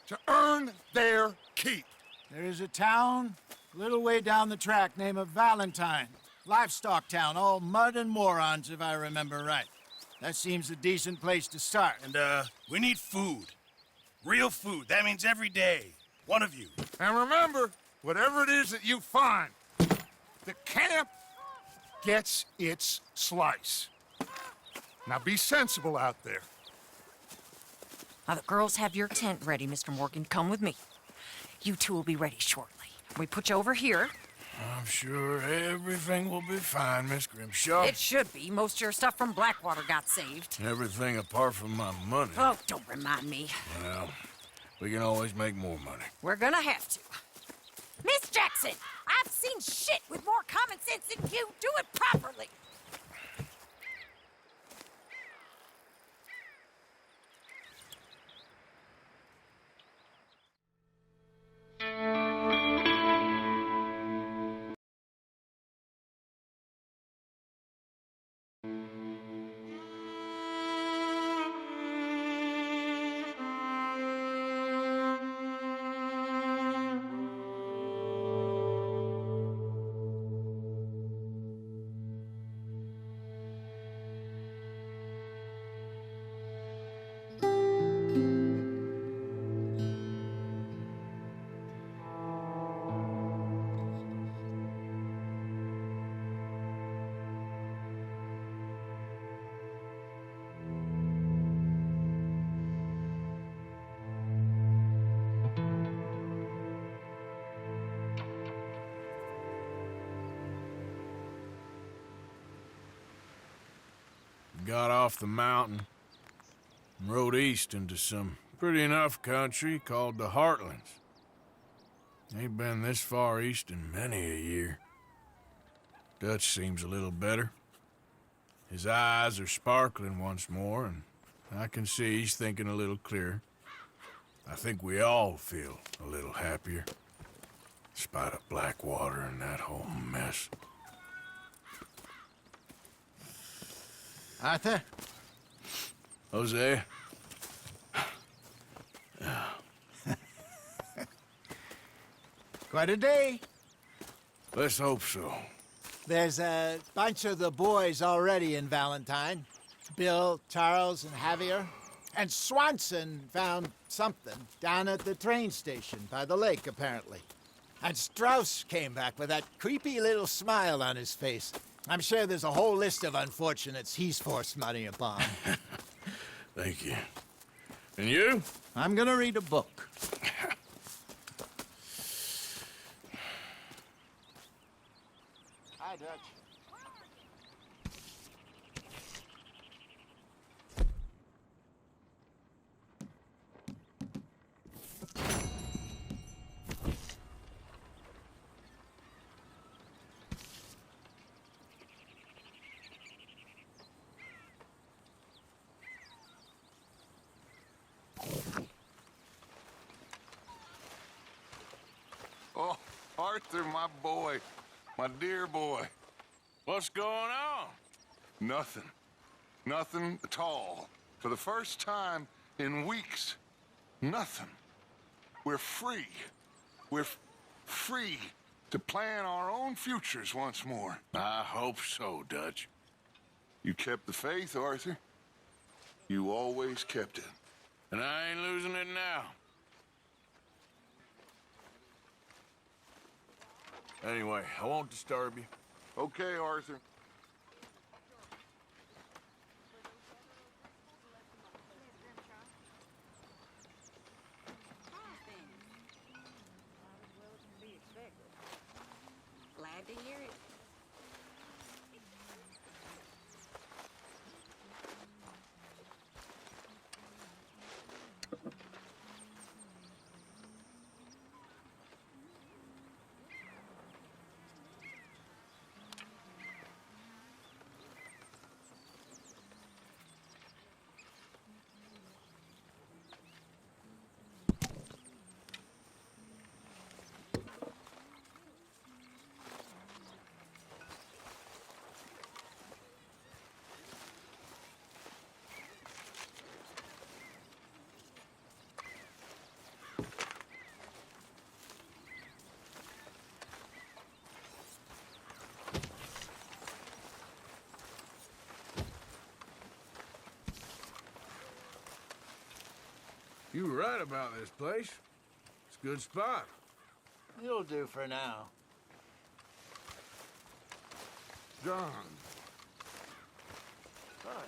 to earn their keep. There is a town a little way down the track named Valentine. Livestock town, all mud and morons, if I remember right. That seems a decent place to start. And, we need food. Real food. That means every day. One of you. And remember, whatever it is that you find, the camp gets its slice. Now be sensible out there. Now, the girls have your tent ready, Mr. Morgan. Come with me. You two will be ready shortly. We put you over here. I'm sure everything will be fine, Miss Grimshaw. It should be. Most of your stuff from Blackwater got saved. Everything apart from my money. Oh, don't remind me. Well, we can always make more money. We're gonna have to. Miss Jackson, I've seen shit with more common sense than you. Do it properly. Got off the mountain and rode east into some pretty enough country called the Heartlands. Ain't been this far east in many a year. Dutch seems a little better. His eyes are sparkling once more, and I can see he's thinking a little clearer. I think we all feel a little happier, in spite of Blackwater and that whole mess. Arthur? Hosea? Quite a day. Let's hope so. There's a bunch of the boys already in Valentine. Bill, Charles, and Javier. And Swanson found something down at the train station by the lake, apparently. And Strauss came back with that creepy little smile on his face. I'm sure there's a whole list of unfortunates he's forced money upon. Thank you. And you? I'm gonna read a book. Hi, Dutch. Oh, Arthur, my boy. My dear boy. What's going on? Nothing. Nothing at all. For the first time in weeks, nothing. We're free. We're free to plan our own futures once more. I hope so, Dutch. You kept the faith, Arthur. You always kept it. And I ain't losing it now. Anyway, I won't disturb you. Okay, Arthur. Glad to hear it. You were right about this place. It's a good spot. It'll do for now. John. Hi.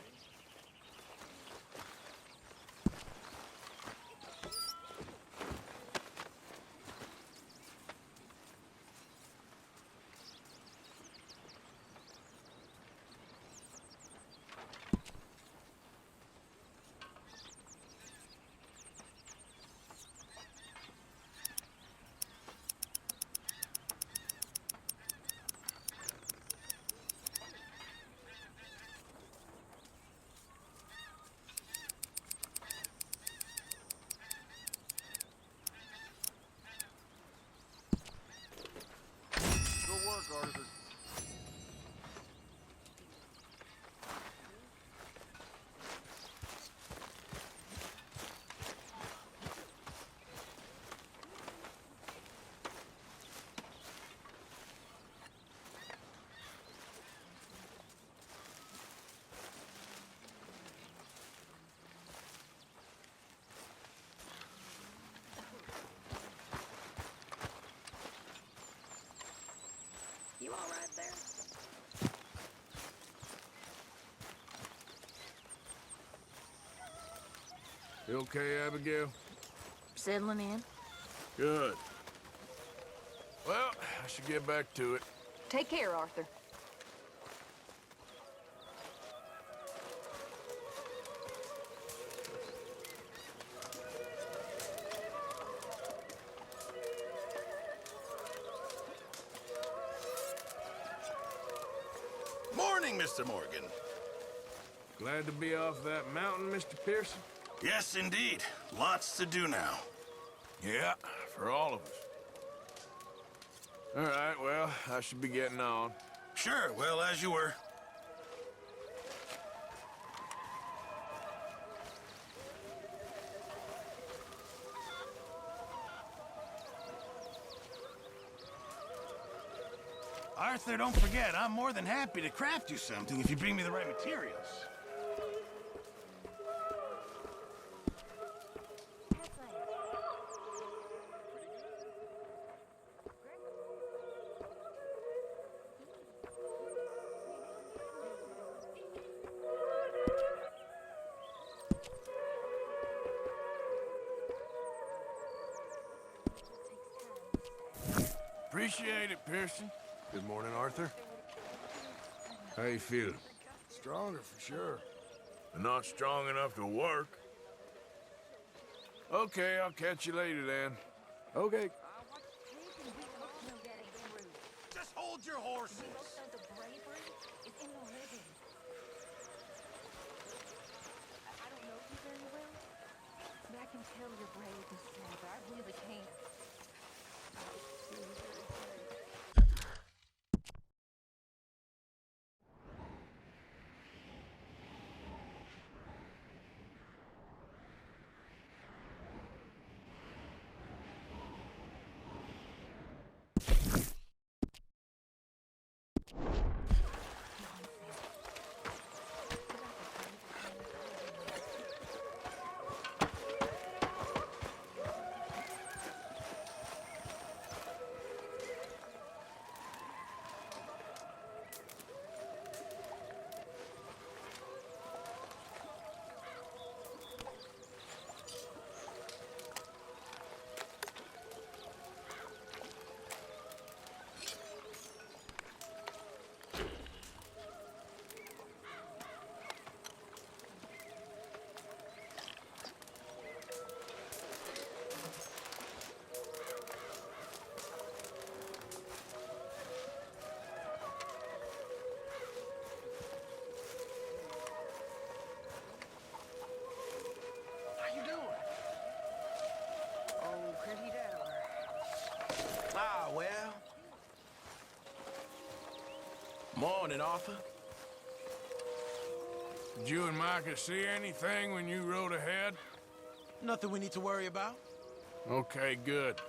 You all right there? You okay, Abigail? Settling in. Good. Well, I should get back to it. Take care, Arthur. Morning, Mr. Morgan. Glad to be off that mountain, Mr. Pearson? Yes, indeed. Lots to do now. Yeah, for all of us. All right, well, I should be getting on. Sure, well, as you were. Arthur, don't forget, I'm more than happy to craft you something if you bring me the right materials. Appreciate it, Pearson. Good morning, Arthur. How you feeling? Stronger for sure. But not strong enough to work. Okay, I'll catch you later then. Okay. Just hold your horses. I don't know you very well, but I can tell you're brave, Mr. Arthur. I really can. Morning, Arthur. Did you and Micah see anything when you rode ahead? Nothing we need to worry about. Okay, good.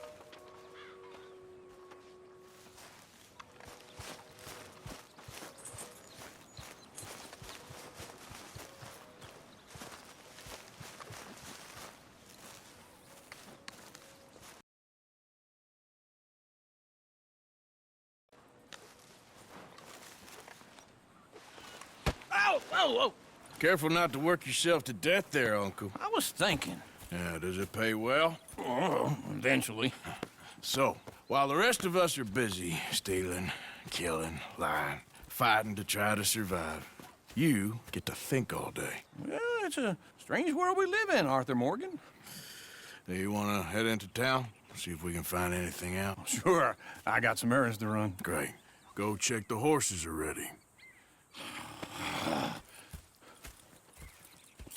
Whoa! Careful not to work yourself to death there, Uncle. I was thinking. Yeah, does it pay well? Oh, eventually. So, while the rest of us are busy stealing, killing, lying, fighting to try to survive, you get to think all day. Well, it's a strange world we live in, Arthur Morgan. Do you want to head into town? See if we can find anything out? Sure. I got some errands to run. Great. Go check the horses are ready.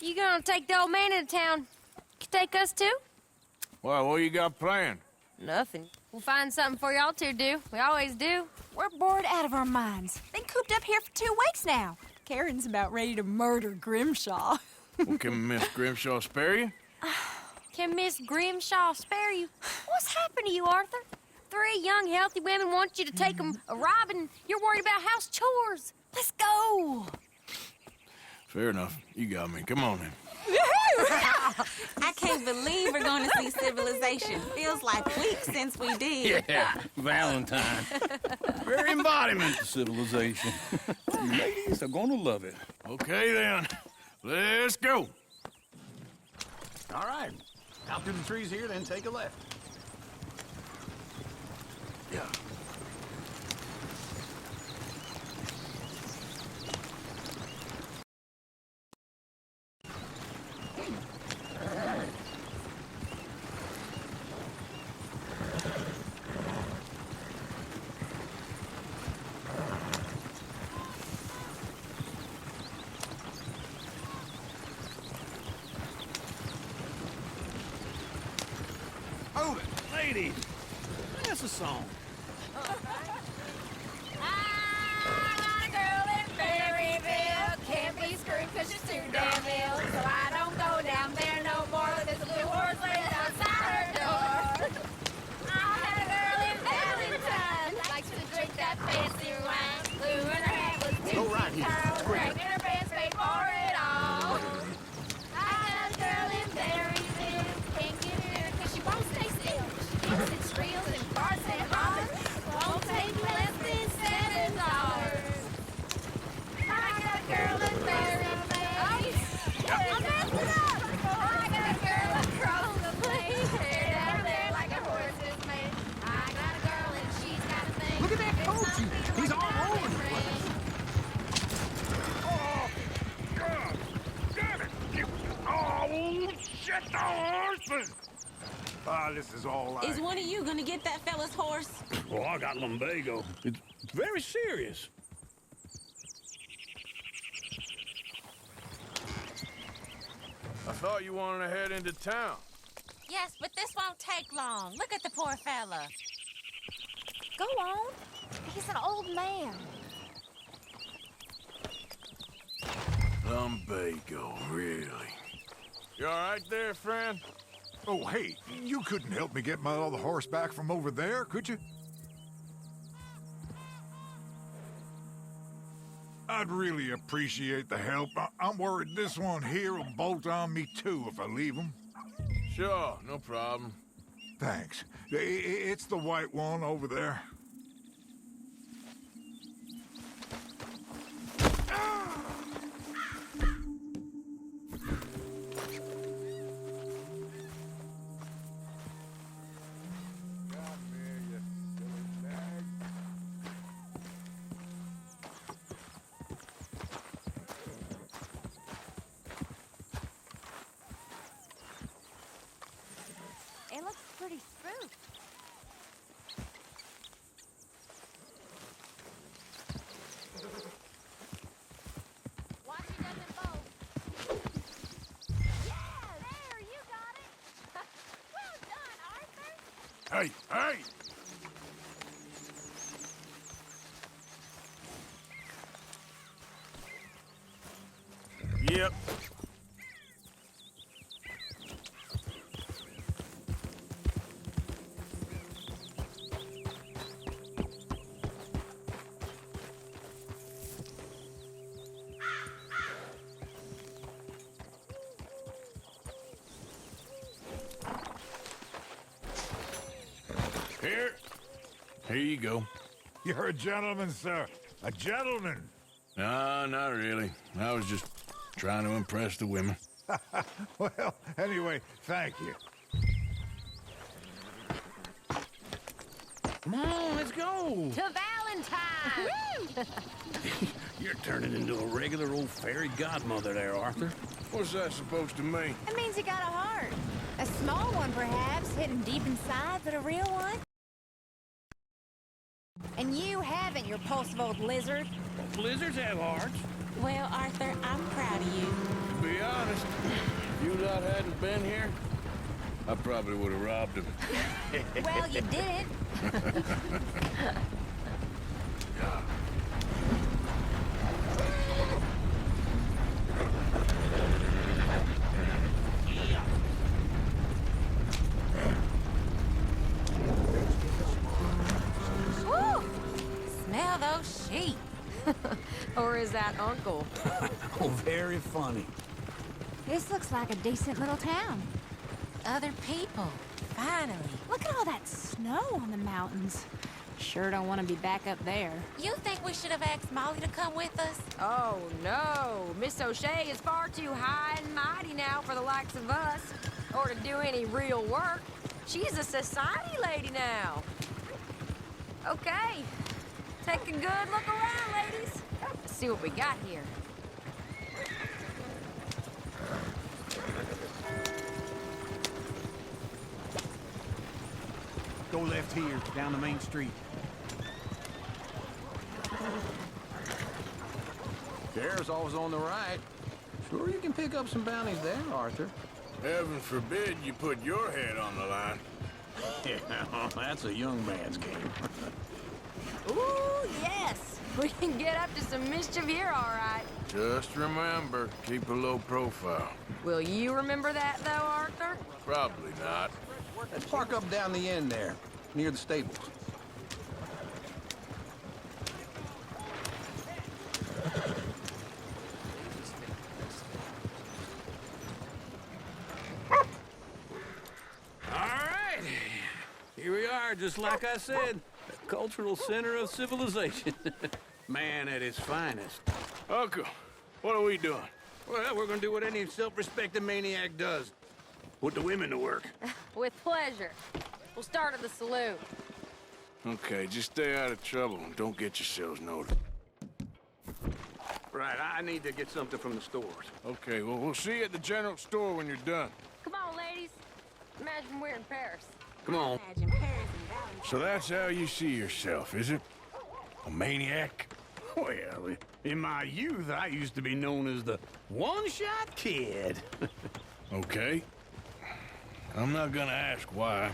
You gonna take the old man into town? You take us too? Well, what you got planned? Nothing. We'll find something for y'all to do. We always do. We're bored out of our minds. Been cooped up here for 2 weeks now. Karen's about ready to murder Grimshaw. Well, can Miss Grimshaw spare you? Can Miss Grimshaw spare you? What's happened to you, Arthur? 3 young, healthy women want you to take them a robbing. You're worried about house chores. Let's go. Fair enough. You got me. Come on, then. Woohoo! I can't believe we're going to see civilization. Feels like weeks since we did. Yeah, Valentine. Very embodiment of civilization. You ladies are gonna love it. Okay, then. Let's go. All right. Out through the trees here, then take a left. Yeah. Hold it, ladies. That's a song. I got a girl in Berryville. Can't be screwed 'cause she's too damn ill. So I don't go down there no more. There's a blue horse laying outside her door. I had a girl in Valentine. Likes to drink that fancy wine. Blue in her hat was too right here. Crack in her pants paid for it all. I had a girl in Berryville. Can't get her 'cause she won't stay still. She kicks and squeals and barks and hollers. Won't take less than $7. I got a girl in Berryville. I messed it up. I got a girl across the plain. Hair down there like a horse's mane. I got a girl and she's got a thing. Look at that coach. He's all over the place. Oh, God! Damn it! Oh, shit, the horses! Ah, this is all right. Is one of you going to get that fella's horse? Well, I got lumbago. It's very serious. I thought you wanted to head into town. Yes, but this won't take long. Look at the poor fella. Go on. He's an old man. Lumbago, really? You all right there, friend? Oh, hey, you couldn't help me get my other horse back from over there, could you? I'd really appreciate the help. I'm worried this one here will bolt on me too if I leave him. Sure, no problem. Thanks. It's the white one over there. It looks pretty smooth. Watch he doesn't bow. Yeah, there, you got it. Well done, Arthur. Hey, hey! Yep. Here you go. You're a gentleman, sir. A gentleman. No, not really. I was just trying to impress the women. Well, anyway, thank you. Come on, let's go. To Valentine. You're turning into a regular old fairy godmother there, Arthur. What's that supposed to mean? It means you got a heart. A small one, perhaps, hidden deep inside, but a real one. And you haven't, you repulsive old lizard. Lizards have hearts. Well, Arthur, I'm proud of you. To be honest, if you lot hadn't been here, I probably would have robbed him. Well, you didn't. Woo! Smell those sheep. Or is that Uncle? Oh, very funny. This looks like a decent little town. Other people, finally. Look at all that snow on the mountains. Sure don't want to be back up there. You think we should have asked Molly to come with us? Oh, no. Miss O'Shea is far too high and mighty now for the likes of us, or to do any real work. She's a society lady now. Okay. Take a good look around, ladies. Let's see what we got here. Go left here, down the main street. There's always on the right. Sure you can pick up some bounties there, Arthur. Heaven forbid you put your head on the line. Yeah, that's a young man's game. Ooh, yes. We can get up to some mischief here, all right. Just remember, keep a low profile. Will you remember that, though, Arthur? Probably not. Let's park up down the end there, near the stables. All right. Here we are, just like I said. The cultural center of civilization. Man at his finest. Uncle, what are we doing? Well, we're gonna do what any self-respecting maniac does. Put the women to work. With pleasure. We'll start at the saloon. Okay, just stay out of trouble and don't get yourselves noticed. Right, I need to get something from the stores. Okay, well, we'll see you at the general store when you're done. Come on, ladies. Imagine we're in Paris. Come on. Imagine Paris and Valley. So that's how you see yourself, is it? A maniac? Well, in my youth, I used to be known as the one-shot kid. Okay. I'm not gonna ask why.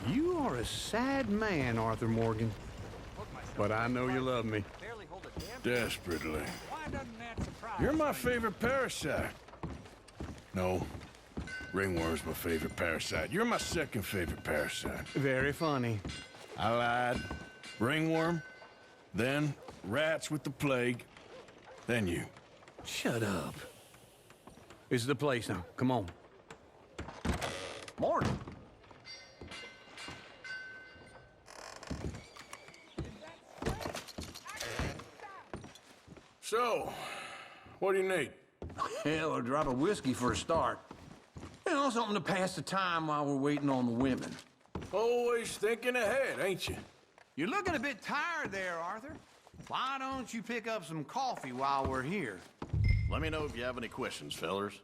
You are a sad man, Arthur Morgan. But I know you love me. Desperately. You're my favorite parasite. No. Ringworm's my favorite parasite. You're my second favorite parasite. Very funny. I lied. Ringworm, then rats with the plague, then you. Shut up. This is the place now. Come on. Morning. So, what do you need? Hell, a drop of whiskey for a start. You know, something to pass the time while we're waiting on the women. Always thinking ahead, ain't you? You're looking a bit tired there, Arthur. Why don't you pick up some coffee while we're here? Let me know if you have any questions, fellers.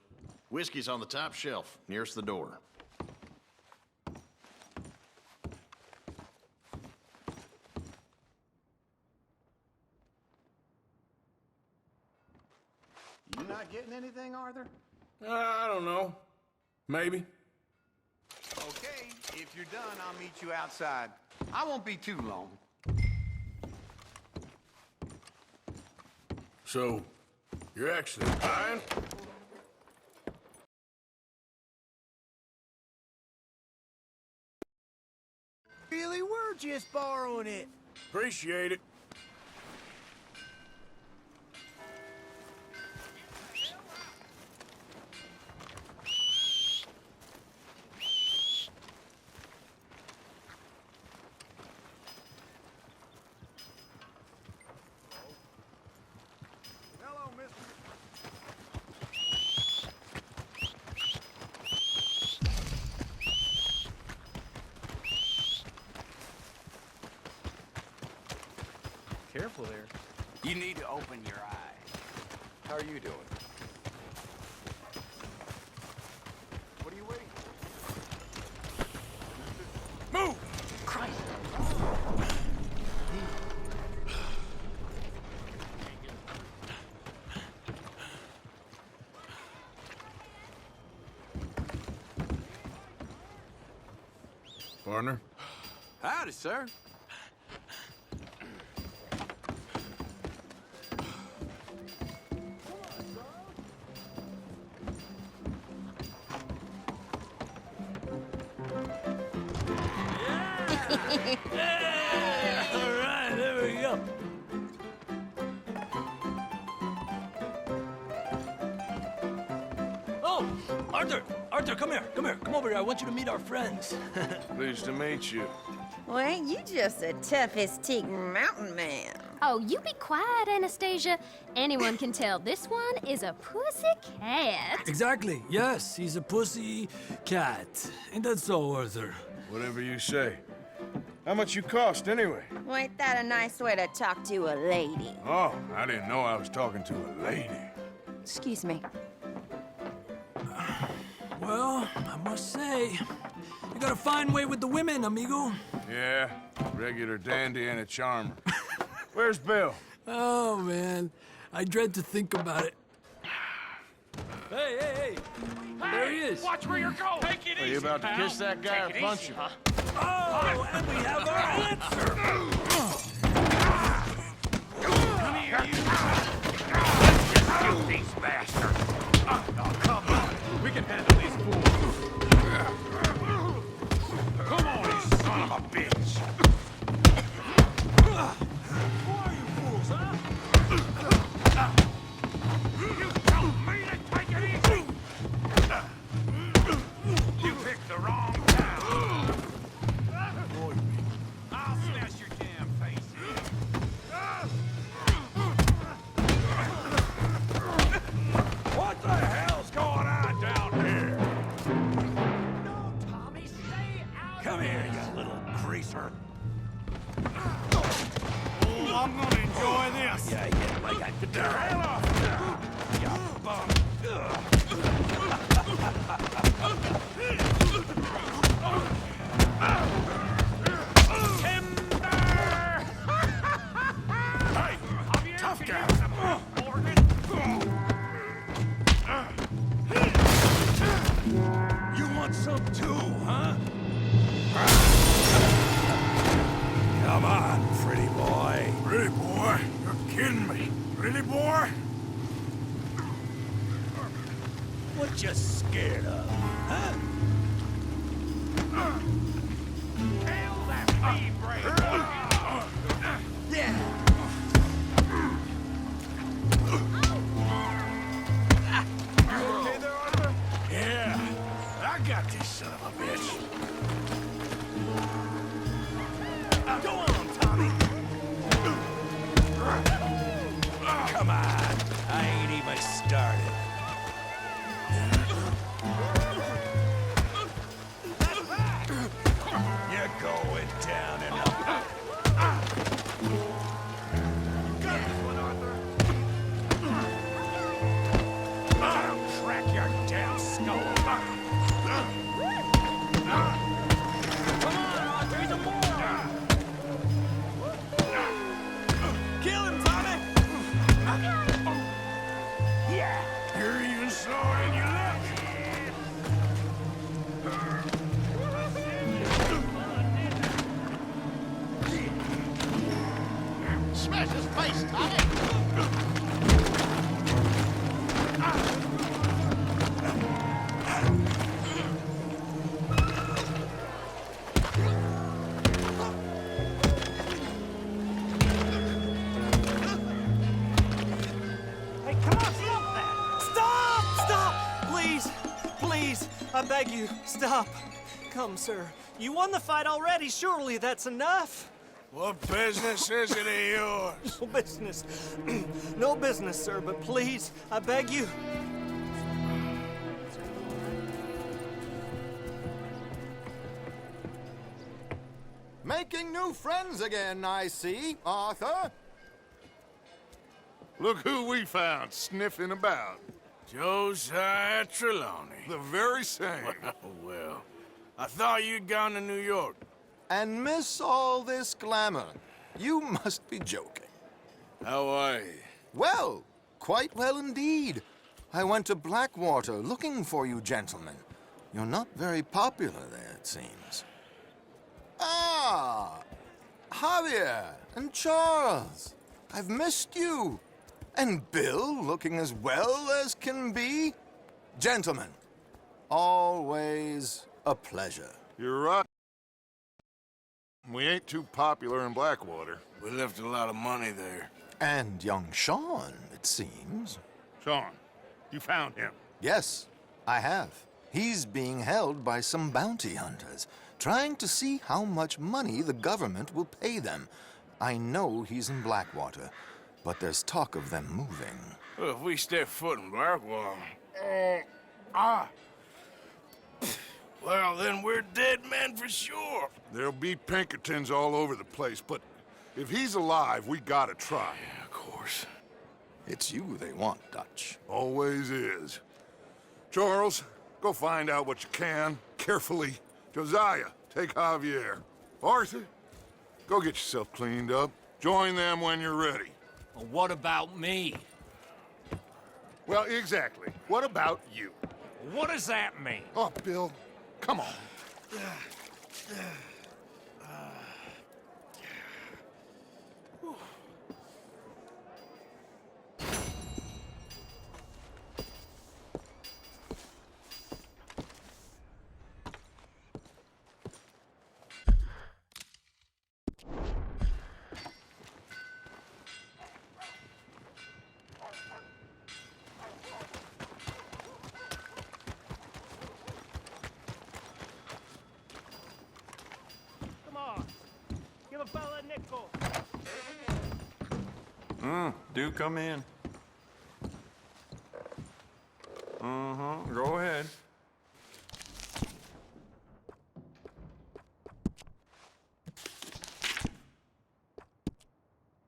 Whiskey's on the top shelf, nearest the door. You not getting anything, Arthur? I don't know. Maybe. Okay, if you're done, I'll meet you outside. I won't be too long. So, you're actually buying? Really, we're just borrowing it. Appreciate it. Careful there. You need to open your eyes. How are you doing? What are you waiting for? Move! Christ! Partner? Howdy, sir. All right, there we go. Oh, Arthur! Arthur, come here. Come here. Come over here. I want you to meet our friends. Pleased to meet you. Well, ain't you just the toughest teak mountain man? Oh, you be quiet, Anastasia. Anyone can tell this one is a pussy cat. Exactly. Yes, he's a pussy cat. Ain't that so, Arthur? Whatever you say. How much you cost, anyway? Well, ain't that a nice way to talk to a lady? Oh, I didn't know I was talking to a lady. Excuse me. Well, I must say, you got a fine way with the women, amigo. Yeah, regular dandy and a charmer. Where's Bill? Oh, man. I dread to think about it. Hey, hey, hey! There he is. Watch where you're going. Take it Are you about to kiss that guy or punch him? Oh, and we have our answer. Come here, you. These bastards. Oh, come on. We can handle these fools. Come on, you son of a bitch. Who are you fools, huh? You tell me to take it easy. You picked the wrong town. I'll smash your damn face in. What the hell's going on down here? No, Tommy, stay out. Come here, you little greaser. Oh, I'm gonna enjoy this. Yeah, like I did. Get the hell off now. You bum. Hey, tough guy. You want some too, huh? Come on, pretty boy. Pretty boy? You're kidding me. Pretty boy? What you scared of, huh? Kill that bee-brain! Yeah! You okay there, Arthur? Yeah. I got this son of a bitch. Go on, Tommy! Come on, I ain't even started. You're going down in a... I'll crack your damn skull. Come on, Arthur, he's a moron. Kill him, Tommy! Yeah! You're even slower than you look. Smash his face, Tommy! Hey, come on, stop that! Stop! Stop! Please! Please! I beg you, stop. Come, sir. You won the fight already. Surely that's enough. What business is it of yours? No business. No business, sir, but please, I beg you. Making new friends again, I see, Arthur. Look who we found sniffing about. Josiah Trelawney. The very same. Well, I thought you'd gone to New York. And miss all this glamour. You must be joking. How are you? Well, quite well indeed. I went to Blackwater looking for you gentlemen. You're not very popular there, it seems. Ah, Javier and Charles. I've missed you. And Bill looking as well as can be. Gentlemen, always a pleasure. You're right. We ain't too popular in Blackwater. We left a lot of money there. And young Sean, it seems. Sean, you found him? Yes, I have. He's being held by some bounty hunters, trying to see how much money the government will pay them. I know he's in Blackwater, but there's talk of them moving. Well, if we step foot in Blackwater... Well, then we're dead men for sure. There'll be Pinkertons all over the place, but if he's alive, we gotta try. Yeah, of course. It's you they want, Dutch. Always is. Charles, go find out what you can, carefully. Josiah, take Javier. Arthur, go get yourself cleaned up. Join them when you're ready. Well, what about me? Well, exactly. What about you? What does that mean? Oh, Bill, come on. Come on. Give a fella a nickel. Do come in. Go ahead.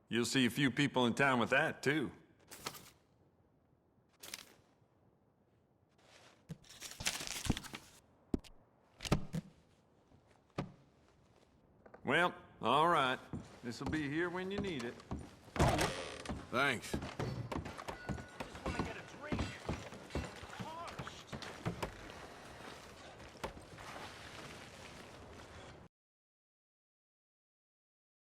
You'll see a few people in town with that, too. Well, all right. This'll be here when you need it. Thanks.